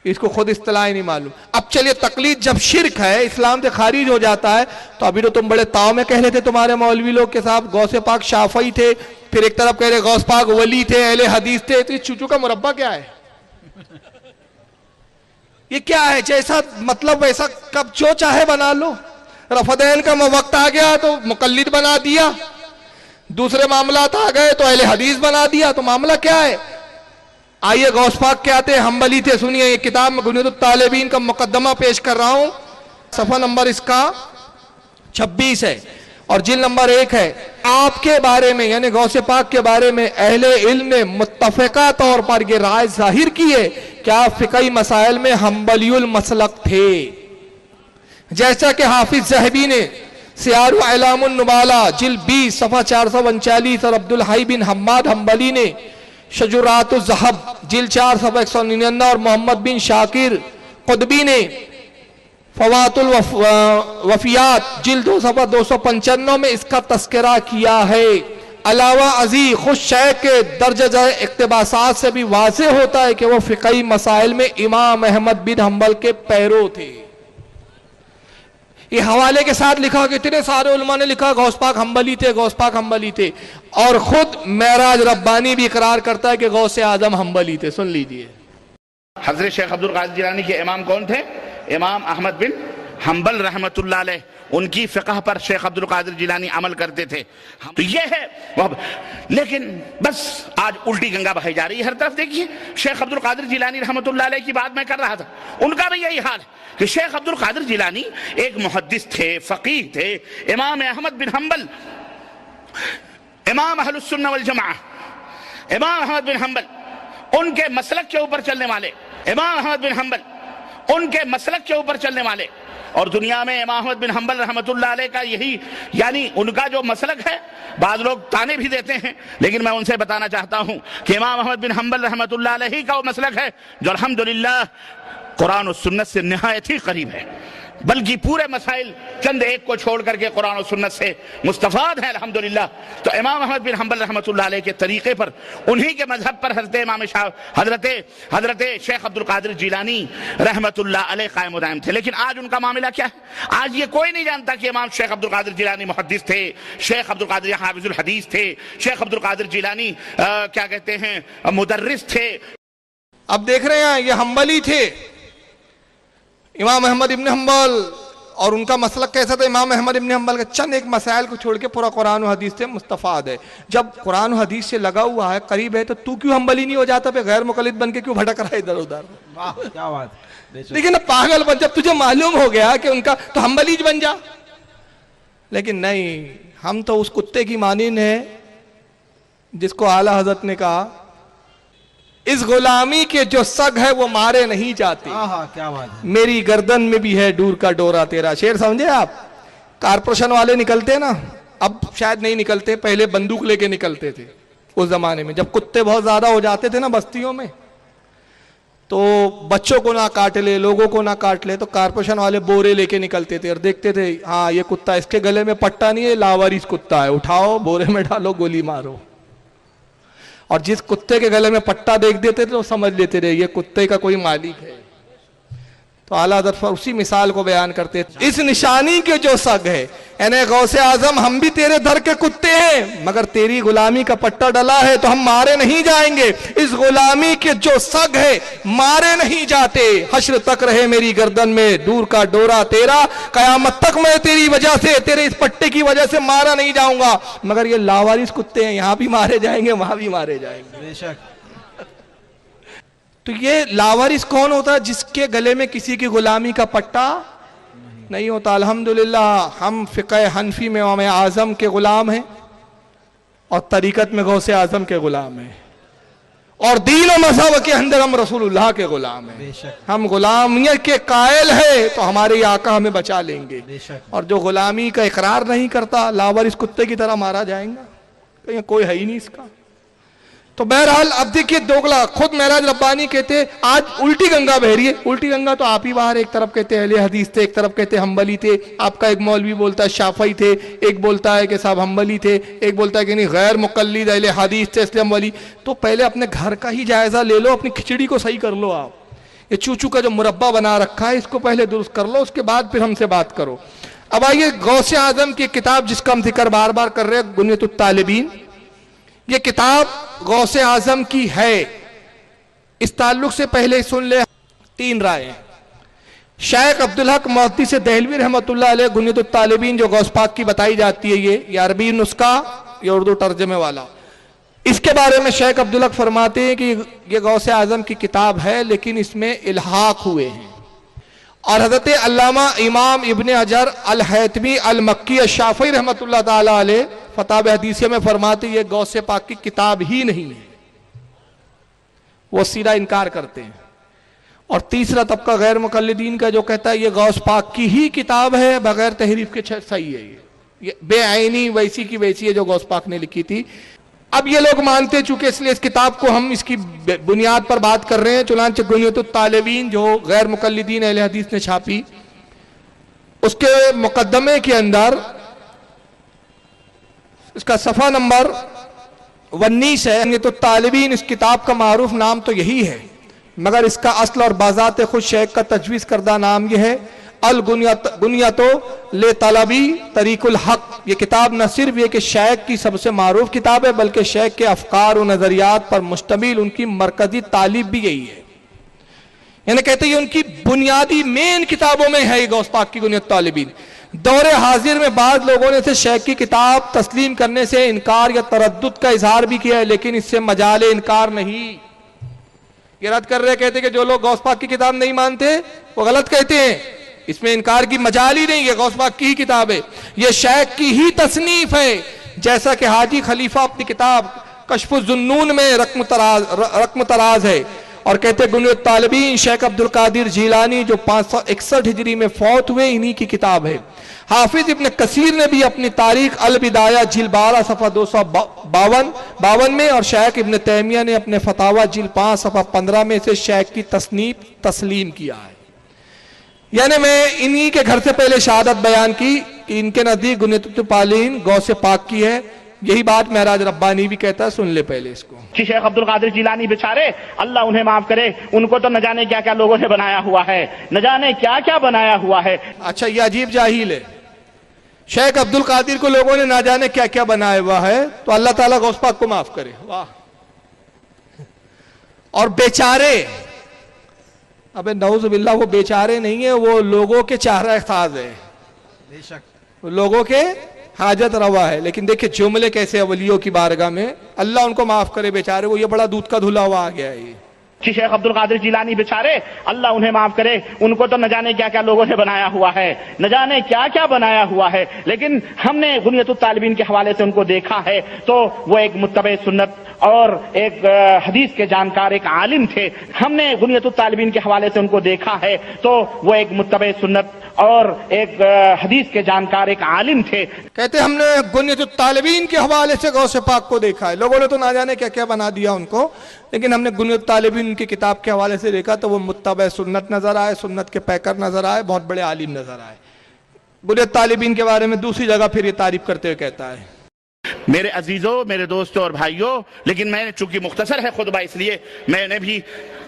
اس کو خود اصطلاح ہی نہیں معلوم. اب چلیے تقلید جب شرک ہے، اسلام سے خارج ہو جاتا ہے، تو ابھی تو تم بڑے تاؤ میں کہہ رہے تھے تمہارے مولوی لوگ کے صاحب غوث پاک شافعی تھے، پھر ایک طرف کہہ رہے غوث پاک ولی تھے، اہل حدیث تھے. تو یہ چوچو کا مربع کیا ہے؟ یہ کیا ہے؟ جیسا مطلب ویسا کب جو چاہے بنا لو. رفدین کا وقت آ گیا تو مقلد بنا دیا، دوسرے معاملات آ گئے تو اہل حدیث بنا دیا. تو معاملہ کیا ہے؟ آئیے غوث پاک کیا تھے؟ حنبلی تھے. سنیے یہ کتاب میں بنیاد الطالبین کا مقدمہ پیش کر رہا ہوں. صفحہ نمبر اس کا 26 ہے اور جلد نمبر 1 ہے. آپ کے بارے میں یعنی غوث پاک کے بارے میں اہل علم نے متفقہ طور پر یہ رائے ظاہر کی ہے کہ آپ فقہی مسائل میں حنبلی المسلک تھے. جیسا کہ حافظ ذہبی نے سیار اعلام النبالہ جلد 20 صفحہ 439 اور عبدالحی بن حماد حنبلی نے شجرات الذہب جلد 4 صفحہ 199 اور محمد بن شاکر قطبی نے فوات الوفیات جلد 2 صفحہ 295 میں اس کا تذکرہ کیا ہے. علاوہ ازیں خود شیخ کے درجہ اقتباسات سے بھی واضح ہوتا ہے کہ وہ فقہی مسائل میں امام احمد بن حنبل کے پیرو تھے. یہ حوالے کے ساتھ لکھا کہ اتنے سارے علماء نے لکھا غوث پاک حنبلی تھے، غوث پاک حنبلی تھے. اور خود معراج ربانی بھی اقرار کرتا ہے کہ غوث اعظم حنبلی تھے. سن لیجئے. حضرت شیخ عبد القادر جیلانی کے امام کون تھے؟ امام احمد بن حنبل رحمۃ اللہ علیہ. ان کی فقہ پر شیخ عبد القادر جیلانی عمل کرتے تھے. تو یہ ہے. لیکن بس آج الٹی گنگا بہائی جا رہی ہے ہر طرف. دیکھیے شیخ عبد القادر جیلانی رحمۃ اللہ علیہ کی بات میں کر رہا تھا، ان کا بھی یہی حال ہے کہ شیخ عبد القادر جیلانی ایک محدث تھے، فقیہ تھے. امام احمد بن حنبل، امام اہل السنہ والجماعہ، امام احمد بن حنبل ان کے مسلک کے اوپر چلنے والے، امام احمد بن حنبل ان کے مسلک کے اوپر چلنے والے اور دنیا میں امام احمد بن حنبل رحمۃ اللہ علیہ کا یہی یعنی ان کا جو مسلک ہے، بعض لوگ تانے بھی دیتے ہیں لیکن میں ان سے بتانا چاہتا ہوں کہ امام احمد بن حنبل رحمۃ اللہ علیہ کا وہ مسلک ہے جو الحمدللہ قرآن و سنت سے نہایت ہی قریب ہے، بلکہ پورے مسائل چند ایک کو چھوڑ کر کے قرآن و سنت سے مستفاد ہیں الحمدللہ۔ تو امام احمد بن حنبل رحمۃ اللہ علیہ کے طریقے پر، انہی کے مذہب پر حضرت شیخ عبد القادر جیلانی رحمۃ اللہ علیہ قائم و دائم تھے۔ لیکن آج ان کا معاملہ کیا ہے؟ آج یہ کوئی نہیں جانتا کہ امام شیخ عبد القادر جیلانی محدث تھے، شیخ عبد القادر حافظ الحدیث تھے، شیخ عبد القادر جیلانی کیا کہتے ہیں مدرس تھے۔ اب دیکھ رہے ہیں یہ حنبلی تھے، امام احمد ابن حنبل، اور ان کا مسلک کیسا تھا؟ امام احمد ابن حنبل کا چند ایک مسائل کو چھوڑ کے پورا قرآن و حدیث سے مستفاد ہے۔ جب قرآن و حدیث سے لگا ہوا ہے، قریب ہے، تو کیوں حنبلی نہیں ہو جاتا؟ پہ غیر مقلد بن کے کیوں بھٹک رہا ہے ادھر ادھر؟ واہ کیا بات! لیکن پاگل بن، جب تجھے معلوم ہو گیا کہ ان کا، تو حنبلی بن جا۔ لیکن نہیں، ہم تو اس کتے کی مانند ہیں جس کو اعلیٰ حضرت نے کہا اس غلامی کے جو سگ ہے وہ مارے نہیں جاتے، کیا بات ہے! میری گردن میں بھی ہے ڈور کا ڈورا تیرا۔ شعر سمجھے آپ؟ کارپوریشن والے نکلتے نا، اب شاید نہیں نکلتے، پہلے بندوق لے کے نکلتے تھے اس زمانے میں، جب کتے بہت زیادہ ہو جاتے تھے نا بستیوں میں، تو بچوں کو نہ کاٹ لے، لوگوں کو نہ کاٹ لے، تو کارپوریشن والے بورے لے کے نکلتے تھے اور دیکھتے تھے ہاں یہ کتا، اس کے گلے میں پٹا نہیں ہے، لاوارث کتا ہے، اٹھاؤ بورے میں ڈالو گولی مارو۔ اور جس کتے کے گلے میں پٹا دیکھ دیتے تھے وہ سمجھ لیتے رہے یہ کتے کا کوئی مالک ہے۔ تو اعلیٰ حضرت اسی مثال کو بیان کرتے تھے، اس نشانی کے جو سگ ہے، یعنی غوث اعظم ہم بھی تیرے در کے کتے ہیں مگر تیری غلامی کا پٹا ڈلا ہے تو ہم مارے نہیں جائیں گے، اس غلامی کے جو سگ ہے مارے نہیں جاتے، حشر تک رہے میری گردن میں دور کا ڈورا تیرا، قیامت تک میں تیری وجہ سے، تیرے اس پٹے کی وجہ سے مارا نہیں جاؤں گا، مگر یہ لاوارث کتے ہیں، یہاں بھی مارے جائیں گے وہاں بھی مارے جائیں گے۔ بے شک۔ تو یہ لاوارث کون ہوتا ہے؟ جس کے گلے میں کسی کی غلامی کا پٹا نہیں ہوتا۔ الحمدللہ ہم فقہ حنفی میں امام اعظم کے غلام ہیں اور طریقت میں غوث اعظم کے غلام ہیں، اور دین و مذہب کے اندر ہم رسول اللہ کے غلام ہیں۔ بے شک۔ ہم غلامیت کے قائل ہیں تو ہمارے آقا ہمیں بچا لیں گے، بے شک۔ اور جو غلامی کا اقرار نہیں کرتا لاوارث کتے کی طرح مارا جائیں گا، کہیں کوئی ہے ہی نہیں اس کا۔ تو بہرحال اب دیکھیے دوگلا، خود معراج ربانی کہتے آج الٹی گنگا بہ رہی ہے، الٹی گنگا تو آپ ہی باہر، ایک طرف کہتے اہل حدیث تھے، ایک طرف کہتے حنبلی تھے، آپ کا ایک مولوی بولتا ہے شافعی تھے، ایک بولتا ہے کہ صاحب حنبلی تھے، ایک بولتا ہے کہ نہیں غیر مقلد اہل حدیث تھے اس لیے حنبلی۔ تو پہلے اپنے گھر کا ہی جائزہ لے لو، اپنی کھچڑی کو صحیح کر لو، آپ یہ چوچو کا جو مربع بنا رکھا ہے اس کو پہلے درست کر لو، اس کے بعد پھر ہم سے بات کرو۔ اب آئیے غوث اعظم کی کتاب جس کا ہم ذکر بار بار کر رہے ہیں، غنیۃ الطالبین، یہ کتاب غوث اعظم کی ہے۔ اس تعلق سے پہلے سن لے 3 رائے۔ شیخ عبدالحق محدث دہلوی رحمۃ اللہ علیہ غنیۃ الطالبین جو غوث پاک کی بتائی جاتی ہے، یہ عربی نسخہ، یہ اردو ترجمے والا، اس کے بارے میں شیخ عبدالحق فرماتے ہیں کہ یہ غوث اعظم کی کتاب ہے لیکن اس میں الحاق ہوئے ہیں، اور حضرت علامہ امام ابن حجر الحیتمی المکی الشافعی رحمۃ اللہ تعالی علیہ فتاوی حدیثیہ میں فرماتے یہ غوث پاک کی کتاب ہی نہیں ہے، وہ سیدھا انکار کرتے ہیں۔ اور تیسرا طبقہ غیر مقلدین کا جو کہتا ہے یہ غوث پاک کی ہی کتاب ہے بغیر تحریف کے، صحیح ہے، یہ بے عینی ویسی کی ویسی ہے جو غوث پاک نے لکھی تھی۔ اب یہ لوگ مانتے چونکہ اس لیے اس کتاب کو ہم اس کی بنیاد پر بات کر رہے ہیں، چنانچہ غنیۃ الطالبین جو غیر مقلدین اہل حدیث نے چھاپی، اس کے مقدمے کے اندر اس کا صفحہ نمبر 19 ہے۔ غنیۃ الطالبین اس کتاب کا معروف نام تو یہی ہے، مگر اس کا اصل اور بذات خود شیخ کا تجویز کردہ نام یہ ہے الغنیۃ لطلبی طریق الحق۔ یہ کتاب نہ صرف یہ کہ شیخ کی سب سے معروف کتاب ہے بلکہ شیخ کے افکار و نظریات پر مشتمل ان کی مرکزی تعلیب بھی یہی ہے، یعنی کہتے ہیں ان کی بنیادی مین کتابوں میں ہے یہ غوث پاک کی غنیۃ الطالبین۔ دور حاضر میں بعض لوگوں نے اسے شیخ کی کتاب تسلیم کرنے سے انکار یا تردد کا اظہار بھی کیا ہے، لیکن اس سے مجال انکار نہیں۔ یہ رد کر رہے کہتے ہیں کہ جو لوگ غوث پاک کی کتاب نہیں مانتے وہ غلط کہتے ہیں، اس میں انکار کی مجال ہی نہیں ہے، غوث پاک کی ہی کتاب ہے، یہ شیخ کی ہی تصنیف ہے، جیسا کہ حاجی خلیفہ اپنی کتاب کشف الظنون میں رقم تراز ہے، اور کہتے گنیت طالبین شیخ عبد القادر جیلانی جو 561 ہجری میں فوت ہوئے، انہی کی کتاب ہے۔ حافظ ابن کثیر نے بھی اپنی تاریخ البدایہ جلد 12 صفحہ 252 میں، اور شیخ ابن تیمیہ نے اپنے فتاوی جلد 5 صفحہ 15 میں سے شیخ کی تصنیف تسلیم کیا ہے۔ یعنی میں انہی کے گھر سے پہلے شہادت بیان کی کہ ان کے نزدیک گنیت الطالبین غوث پاک کی ہے، یہی بات معراج ربانی بھی کہتا ہے، سن لے پہلے اس کو۔ شیخ عبد القادر جیلانی بیچارے، اللہ انہیں معاف کرے، ان کو تو نہ جانے کیا کیا لوگوں نے بنایا ہوا ہے، نہ جانے کیا کیا بنایا ہوا ہے۔ اچھا یہ عجیب جاہل ہے، شیخ عبد القادر کو لوگوں نے نہ جانے کیا کیا بنایا ہوا ہے، تو اللہ تعالیٰ غوث پاک کو معاف کرے، واہ۔ اور بیچارے، ابے نعوذ باللہ وہ بیچارے نہیں ہیں، وہ لوگوں کے چارہ احتاج ہے، بے شک لوگوں کے حاجت روا ہے۔ لیکن دیکھیں جملے کیسے ولیوں کی بارگاہ میں، اللہ ان کو معاف کرے بیچارے، وہ یہ بڑا دودھ کا دھلا ہوا آ گیا ہے یہ۔ شیخ عبد القادر جیلانی بیچارے، اللہ انہیں معاف کرے، ان کو تو نہ جانے کیا کیا لوگوں نے بنایا ہوا ہے، نہ جانے کیا کیا بنایا ہوا ہے، لیکن ہم نے غنیت الطالبین کے حوالے سے ان کو دیکھا ہے تو وہ ایک متبع سنت اور ایک حدیث کے جانکار ایک عالم تھے۔ ہم نے غنیت الطالبین کے حوالے سے ان کو دیکھا ہے تو وہ ایک متبع سنت اور ایک حدیث کے جانکار ایک عالم تھے۔ کہتے ہم نے غنیت الطالبین کے حوالے سے غوث پاک کو دیکھا ہے، لوگوں نے تو نہ جانے کیا کیا بنا دیا ان کو، لیکن ہم نے غنیت الطالبین کی کتاب کے حوالے سے دیکھا تو وہ متبع سنت نظر آئے، سنت کے پیکر نظر آئے، بہت بڑے عالم نظر آئے۔ غنیت الطالبین کے بارے میں دوسری جگہ پھر یہ تعریف کرتے ہوئے کہتا ہے، میرے عزیزوں، میرے دوستوں اور بھائیوں، لیکن میں نے چونکہ مختصر ہے خطبہ، اس لیے میں نے بھی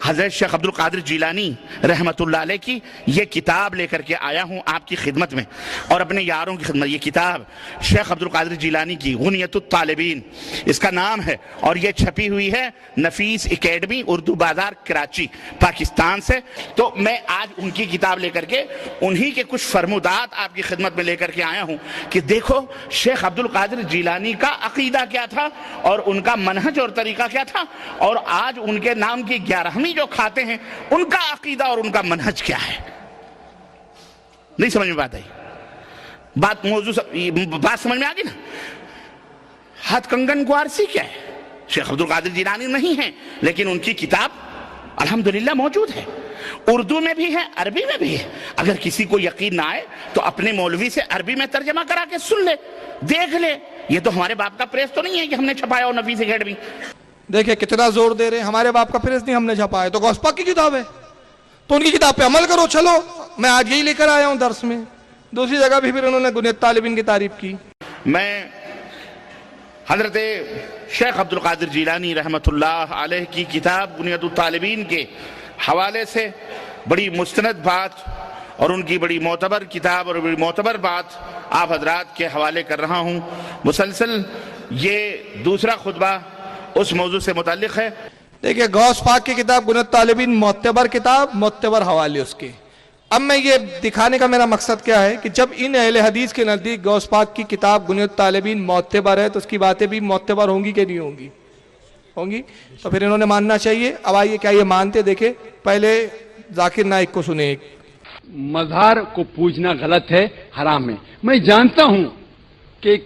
حضرت شیخ عبد القادر جیلانی رحمت اللہ علیہ کی یہ کتاب لے کر کے آیا ہوں آپ کی خدمت میں اور اپنے یاروں کی خدمت۔ یہ کتاب شیخ عبد القادر جیلانی کی غنیت الطالبین اس کا نام ہے، اور یہ چھپی ہوئی ہے نفیس اکیڈمی اردو بازار کراچی پاکستان سے۔ تو میں آج ان کی کتاب لے کر کے انہی کے کچھ فرمودات آپ کی خدمت میں لے کر کے آیا ہوں کہ دیکھو شیخ عبد القادر جیلانی کا عقیدہ کیا تھا اور ان کا منہج اور طریقہ کیا تھا، اور آج ان کے نام کی 11ویں جو کھاتے ہیں ان کا عقیدہ اور ان کا منہج کیا ہے۔ نہیں سمجھ میں بات آئی؟ بات سمجھ میں آگئی نا؟ ہاتھ کنگن گوارسی کیا ہے؟ شیخ عبد القادر جیلانی نہیں ہیں، لیکن ان کی کتاب الحمدللہ موجود ہے، اردو میں بھی ہے، عربی میں بھی ہے۔ اگر کسی کو یقین نہ آئے تو اپنے مولوی سے عربی میں ترجمہ کرا کے سن لے، دیکھ لے۔ یہ تو ہمارے باپ کا پریس تو نہیں ہے کہ ہم نے چھپایا ہو نفیس اکیڈمی۔ دیکھیں کتنا زور دے رہے ہیں، ہمارے باپ کا پریس نہیں ہم نے چھپایا، تو غوث پاک کی کتاب ہے تو ان کی کتاب پہ عمل کرو۔ چلو میں آج یہی لے کر آیا ہوں درس میں۔ دوسری جگہ بھی پھر انہوں نے غنیت الطالبین کی تعریف کی۔ میں حضرت شیخ عبد القادر جیلانی رحمت اللہ علیہ کی کتاب غنیت الطالبین کے حوالے سے بڑی مستند بات اور ان کی بڑی معتبر کتاب اور بڑی معتبر بات آپ حضرات کے حوالے کر رہا ہوں۔ مسلسل یہ دوسرا خطبہ اس موضوع سے متعلق ہے۔ دیکھیں غوث پاک کی کتاب غنیت الطالبین معتبر کتاب، معتبر حوالے اس کے۔ اب میں یہ دکھانے کا میرا مقصد کیا ہے کہ جب ان اہل حدیث کے نزدیک غوث پاک کی کتاب غنیت الطالبین معتبر ہے تو اس کی باتیں بھی معتبر ہوں گی کہ نہیں ہوں گی؟ ہوں گی، تو پھر انہوں نے ماننا چاہیے۔ اب آئیے کیا یہ مانتے؟ دیکھیں پہلے ذاکر نائک کو سنیں۔ مزار کو پوجنا غلط ہے، حرام ہے۔ میں جانتا ہوں کہ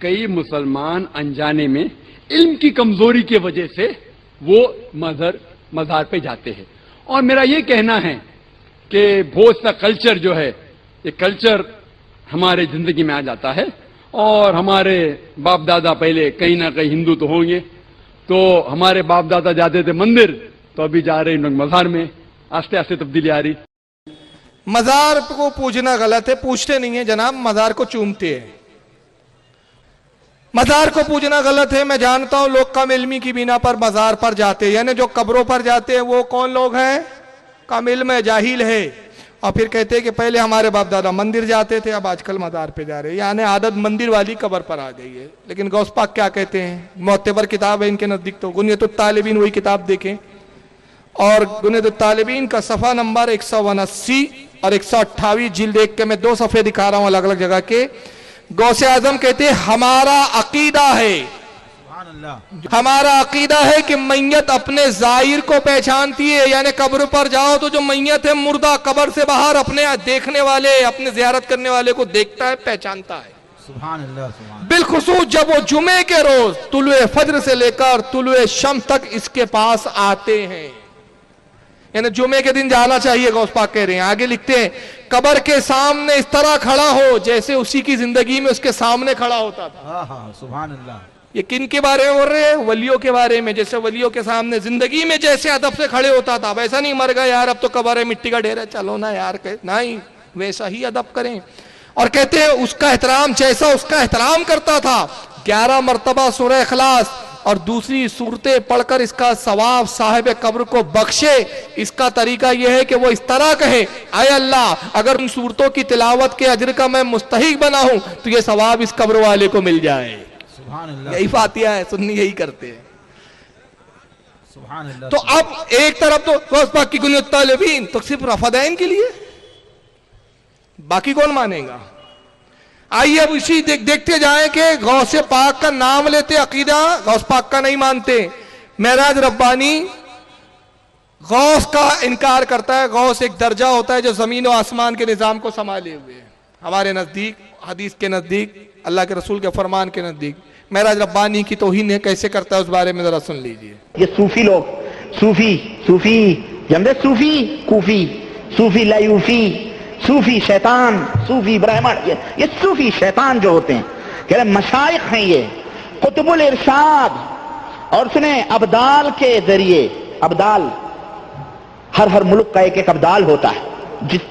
کئی مسلمان انجانے میں علم کی کمزوری کی وجہ سے وہ مزار پہ جاتے ہیں، اور میرا یہ کہنا ہے کہ بہت سا کلچر جو ہے، یہ کلچر ہمارے زندگی میں آ جاتا ہے، اور ہمارے باپ دادا پہلے کہیں نہ کہیں ہندو تو ہوں گے، تو ہمارے باپ دادا جاتے تھے مندر، تو ابھی جا رہے ہیں لوگ مزار میں، آہستہ آہستہ تبدیلی آ رہی۔ مزار کو پوجنا غلط ہے، پوچھتے نہیں ہیں جناب، مزار کو چومتے ہیں۔ مزار کو پوجنا غلط ہے، میں جانتا ہوں لوگ کم علمی کی بنا پر مزار پر جاتے ہیں، یعنی جو قبروں پر جاتے ہیں وہ کون لوگ ہیں؟ کم علم ہے، جاہل ہے، اور پھر کہتے ہیں کہ پہلے ہمارے باپ دادا مندر جاتے تھے، اب آج کل مزار پہ جا رہے ہیں، یعنی عادت مندر والی قبر پر آ گئی ہے۔ لیکن غوث پاک کیا کہتے ہیں؟ معتبر کتاب ہے ان کے نزدیک تو غنیت الطالبین، وہی کتاب دیکھیں، اور غنیت الطالبین کا صفحہ نمبر 179 اور 128 جلد ایک کے میں 2 صفحے دکھا رہا ہوں الگ الگ جگہ کے۔ غوث اعظم کہتے ہیں ہمارا عقیدہ ہے، سبحان اللہ، ہمارا عقیدہ ہے کہ میت اپنے ظاہر کو پہچانتی ہے، یعنی قبر پر جاؤ تو جو میت ہے مردہ قبر سے باہر اپنے دیکھنے والے، اپنے زیارت کرنے والے کو دیکھتا ہے، پہچانتا ہے۔ سبحان اللہ، سبحان اللہ۔ بالخصوص جب وہ جمعے کے روز طلوع فجر سے لے کر طلوع شمس تک اس کے پاس آتے ہیں۔ یعنی جمعے کے دن جانا چاہیے، غوث پاک کہہ رہے ہیں. آگے لکھتے ہیں قبر کے سامنے اس طرح کھڑا ہو جیسے اسی کی زندگی میں اس کے سامنے کھڑا ہوتا تھا. ہاں ہاں سبحان اللہ. یہ کن کے بارے میں بول رہے ہیں؟ ولیوں کے بارے میں. جیسے ولیوں کے سامنے زندگی میں جیسے ادب سے کھڑے ہوتا تھا، ویسا نہیں مر گیا یار اب تو قبر ہے مٹی کا ڈھیر ہے چلو نا یار، نہیں، ویسا ہی ادب کریں. اور کہتے ہیں اس کا احترام جیسا اس کا احترام کرتا تھا. 11 مرتبہ سورہ اخلاص اور دوسری صورتیں پڑھ کر اس کا ثواب صاحب قبر کو بخشے. اس کا طریقہ یہ ہے کہ وہ اس طرح کہے اے اللہ اگر ان صورتوں کی تلاوت کے اجر کا میں مستحق بنا ہوں تو یہ ثواب اس قبر والے کو مل جائے. سبحان اللہ. یہی فاتحہ ہے، سنی یہی کرتے ہیں. سبحان اللہ. تو اب ایک طرف تو غوث پاک کی کنیت طالبین تو صرف رفدین کے لیے، باقی کون مانے گا؟ آئیے اب اسی دیکھتے جائیں کہ غوث پاک کا نام لیتے عقیدہ غوث پاک کا نہیں مانتے. معراج ربانی غوث کا انکار کرتا ہے. غوث ایک درجہ ہوتا ہے جو زمین و آسمان کے نظام کو سنبھالے ہوئے ہے. ہمارے نزدیک، حدیث کے نزدیک، اللہ کے رسول کے فرمان کے نزدیک معراج ربانی کی توہین کیسے کرتا ہے اس بارے میں ذرا سن لیجئے. یہ صوفی لوگ، صوفی جمدے صوفی کوفی، صوفی لیوفی، صوفی شیطان، صوفی برہمن، یہ صوفی شیطان جو ہوتے ہیں کہہ رہے مشائخ ہیں، یہ قطب الارشاد. اور سنیں ابدال کے ذریعے، ابدال ہر ملک کا ایک ابدال ہوتا ہے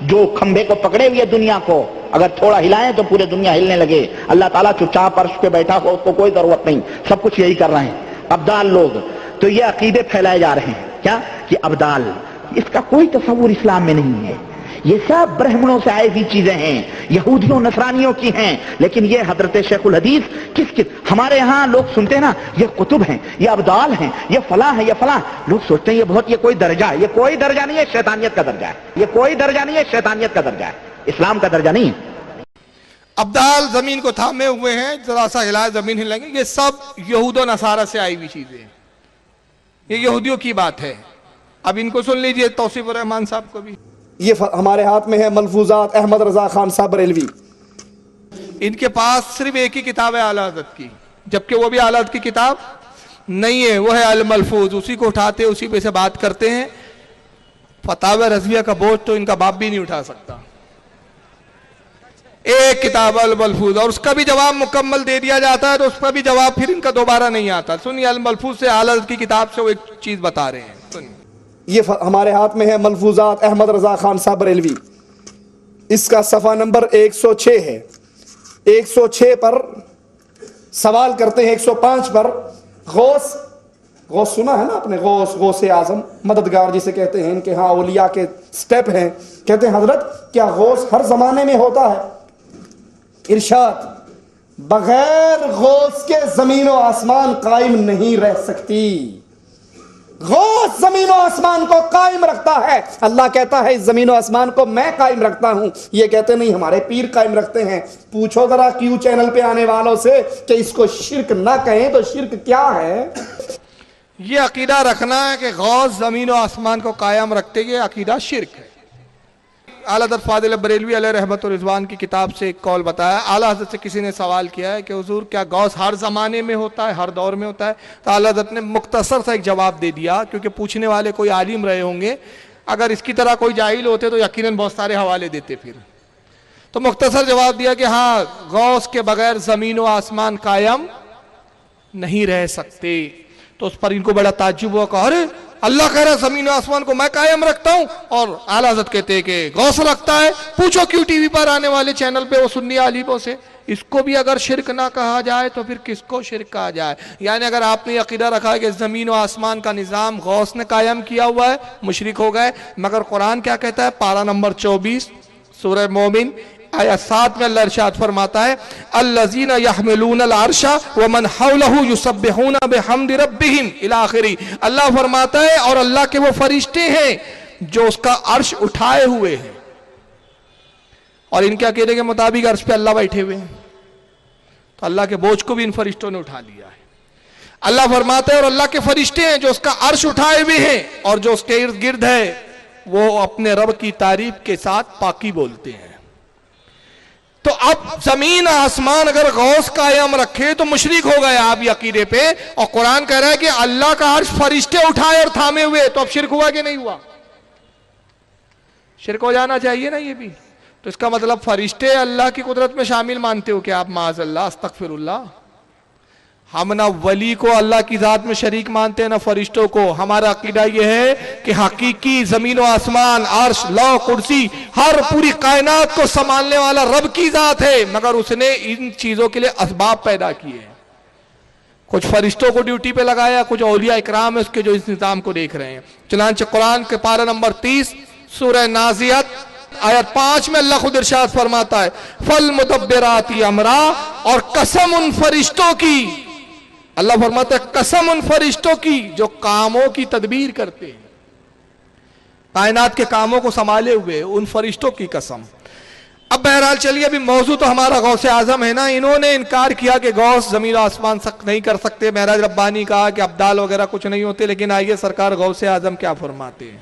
جو کھمبے کو پکڑے ہوئے دنیا کو اگر تھوڑا ہلائیں تو پورے دنیا ہلنے لگے. اللہ تعالیٰ چپ چاپ عرش پہ بیٹھا ہو، اس کو کوئی ضرورت نہیں، سب کچھ یہی کر رہے ہیں ابدال لوگ. تو یہ عقیدے پھیلائے جا رہے ہیں کیا کہ ابدال، اس کا کوئی تصور اسلام میں نہیں ہے. یہ سب برہمنوں سے آئی ہوئی چیزیں ہیں، یہودیوں نصرانیوں کی ہیں. لیکن یہ حضرت شیخ الحدیث کس ہمارے یہاں لوگ سنتے ہیں نا یہ قطب ہیں، یہ ابدال ہیں، یہ فلاں ہیں، یہ فلاں. لوگ سوچتے ہیں یہ کوئی درجہ ہے. یہ کوئی درجہ نہیں ہے، شیطانیت کا درجہ ہے. یہ کوئی درجہ نہیں ہے، شیطانیت کا درجہ ہے، اسلام کا درجہ نہیں ہے. ابدال زمین کو تھامے ہوئے ہیں، ذرا سا ہلائے زمین ہلیں گے. یہ سب یہود و نصارہ سے آئی ہوئی چیزیں ہیں، یہ یہودیوں کی بات ہے. اب ان کو سن لیجئے توصیف الرحمان صاحب کو بھی. یہ ہمارے ہاتھ میں ہے ملفوظات احمد رضا خان صاحب بریلوی. ان کے پاس صرف ایک ہی کتاب ہے اعلیٰ حضرت کی، جبکہ وہ بھی اعلیٰ حضرت کی کتاب نہیں ہے، وہ ہے الملفوظ. اسی کو اٹھاتے اسی پہ سے بات کرتے ہیں. فتاوی رضویہ کا بوجھ تو ان کا باپ بھی نہیں اٹھا سکتا. ایک کتاب الملفوظ، اور اس کا بھی جواب مکمل دے دیا جاتا ہے تو اس کا بھی جواب پھر ان کا دوبارہ نہیں آتا. سنیے الملفوظ سے اعلیٰ حضرت کی کتاب سے وہ ایک چیز بتا رہے ہیں. سنیے یہ ہمارے ہاتھ میں ہے ملفوظات احمد رضا خان صاحب بریلوی. اس کا صفحہ نمبر 106 ہے. 106 پر سوال کرتے ہیں. 105 پر غوث سنا ہے نا آپ نے، غوث اعظم مددگار جسے کہتے ہیں، ان کے ہاں اولیاء کے سٹیپ ہیں. کہتے ہیں حضرت کیا غوث ہر زمانے میں ہوتا ہے؟ ارشاد بغیر غوث کے زمین و آسمان قائم نہیں رہ سکتی. غوث زمین و آسمان کو قائم رکھتا ہے. اللہ کہتا ہے اس زمین و آسمان کو میں قائم رکھتا ہوں. یہ کہتے نہیں ہمارے پیر قائم رکھتے ہیں. پوچھو ذرا کیو چینل پہ آنے والوں سے کہ اس کو شرک نہ کہیں تو شرک کیا ہے. یہ عقیدہ رکھنا ہے کہ غوث زمین و آسمان کو قائم رکھتے، یہ عقیدہ شرک ہے. اعلیٰ حضرت فاضل بریلوی علیہ رحمت و رضوان کی کتاب سے ایک قول بتایا. اعلیٰ حضرت سے کسی نے سوال کیا ہے کہ حضور کیا غوث ہر زمانے میں ہوتا ہے، ہر دور میں ہوتا ہے؟ تو اعلیٰ حضرت نے مختصر سا ایک جواب دے دیا، کیونکہ پوچھنے والے کوئی عالم رہے ہوں گے. اگر اس کی طرح کوئی جاہل ہوتے تو یقیناً بہت سارے حوالے دیتے. پھر تو مختصر جواب دیا کہ ہاں غوث کے بغیر زمین و آسمان قائم نہیں رہ سکتے. تو اس پر ان کو بڑا تعجب ہوا کہ ارے اللہ کہہ رہا ہے زمین و آسمان کو میں قائم رکھتا ہوں، اور اعلیٰ حضرت کہتے ہیں کہ غوث رکھتا ہے. پوچھو کیوں ٹی وی پر آنے والے چینل پہ وہ سنی عالموں سے. اس کو بھی اگر شرک نہ کہا جائے تو پھر کس کو شرک کہا جائے؟ یعنی اگر آپ نے عقیدہ رکھا ہے کہ زمین و آسمان کا نظام غوث نے قائم کیا ہوا ہے، مشرک ہو گئے. مگر قرآن کیا کہتا ہے؟ پارہ نمبر 24 سورہ مومن آیت 7 میں اللہ ارشاد فرماتا ہے الذین یحملون العرش ومن حولہ یسبحون بحمد ربہم الی آخری. اللہ فرماتا ہے اور اللہ کے وہ فرشتے ہیں جو اس کا عرش اٹھائے ہوئے ہیں. اور ان کے عقیدے کے مطابق عرش پہ اللہ بیٹھے ہوئے ہیں، تو اللہ کے بوجھ کو بھی ان فرشتوں نے اٹھا لیا ہے. اللہ فرماتا ہے اور اللہ کے فرشتے ہیں جو اس کا عرش اٹھائے ہوئے ہیں اور جو اس کے ارد گرد ہے وہ اپنے رب کی تعریف کے ساتھ پاکی بولتے ہیں. تو اب زمین آسمان اگر غوث قائم رکھے تو مشرک ہو گئے آپ یہ عقیدے پہ. اور قرآن کہہ رہا ہے کہ اللہ کا عرش فرشتے اٹھائے اور تھامے ہوئے، تو اب شرک ہوا کہ نہیں ہوا؟ شرک ہو جانا چاہیے نا یہ بھی. تو اس کا مطلب فرشتے اللہ کی قدرت میں شامل مانتے ہو کہ آپ؟ معاذ اللہ، استغفر اللہ. ہم نہ ولی کو اللہ کی ذات میں شریک مانتے ہیں نہ فرشتوں کو. ہمارا عقیدہ یہ ہے کہ حقیقی زمین و آسمان، عرش، لوح، کرسی، ہر پوری کائنات کو سنبھالنے والا رب کی ذات ہے، مگر اس نے ان چیزوں کے لیے اسباب پیدا کیے ہیں. کچھ فرشتوں کو ڈیوٹی پہ لگایا، کچھ اولیاء اکرام ہے اس کے جو اس نظام کو دیکھ رہے ہیں. چنانچہ قرآن کے پارہ نمبر 30 سورہ نازیات آیت 5 میں اللہ خود ارشاد فرماتا ہے فَالْمُدَبِّرَاتِ امرا، اور قسم ان فرشتوں کی، اللہ فرماتا ہے قسم ان فرشتوں کی جو کاموں کی تدبیر کرتے ہیں، کائنات کے کاموں کو سنبھالے ہوئے، ان فرشتوں کی قسم. اب بہرحال چلیے، ابھی موضوع تو ہمارا غوث اعظم ہے نا. انہوں نے انکار کیا کہ غوث زمین و آسمان سخت نہیں کر سکتے. معراج ربانی کہا کہ ابدال وغیرہ کچھ نہیں ہوتے. لیکن آئیے سرکار غوث اعظم کیا فرماتے ہیں.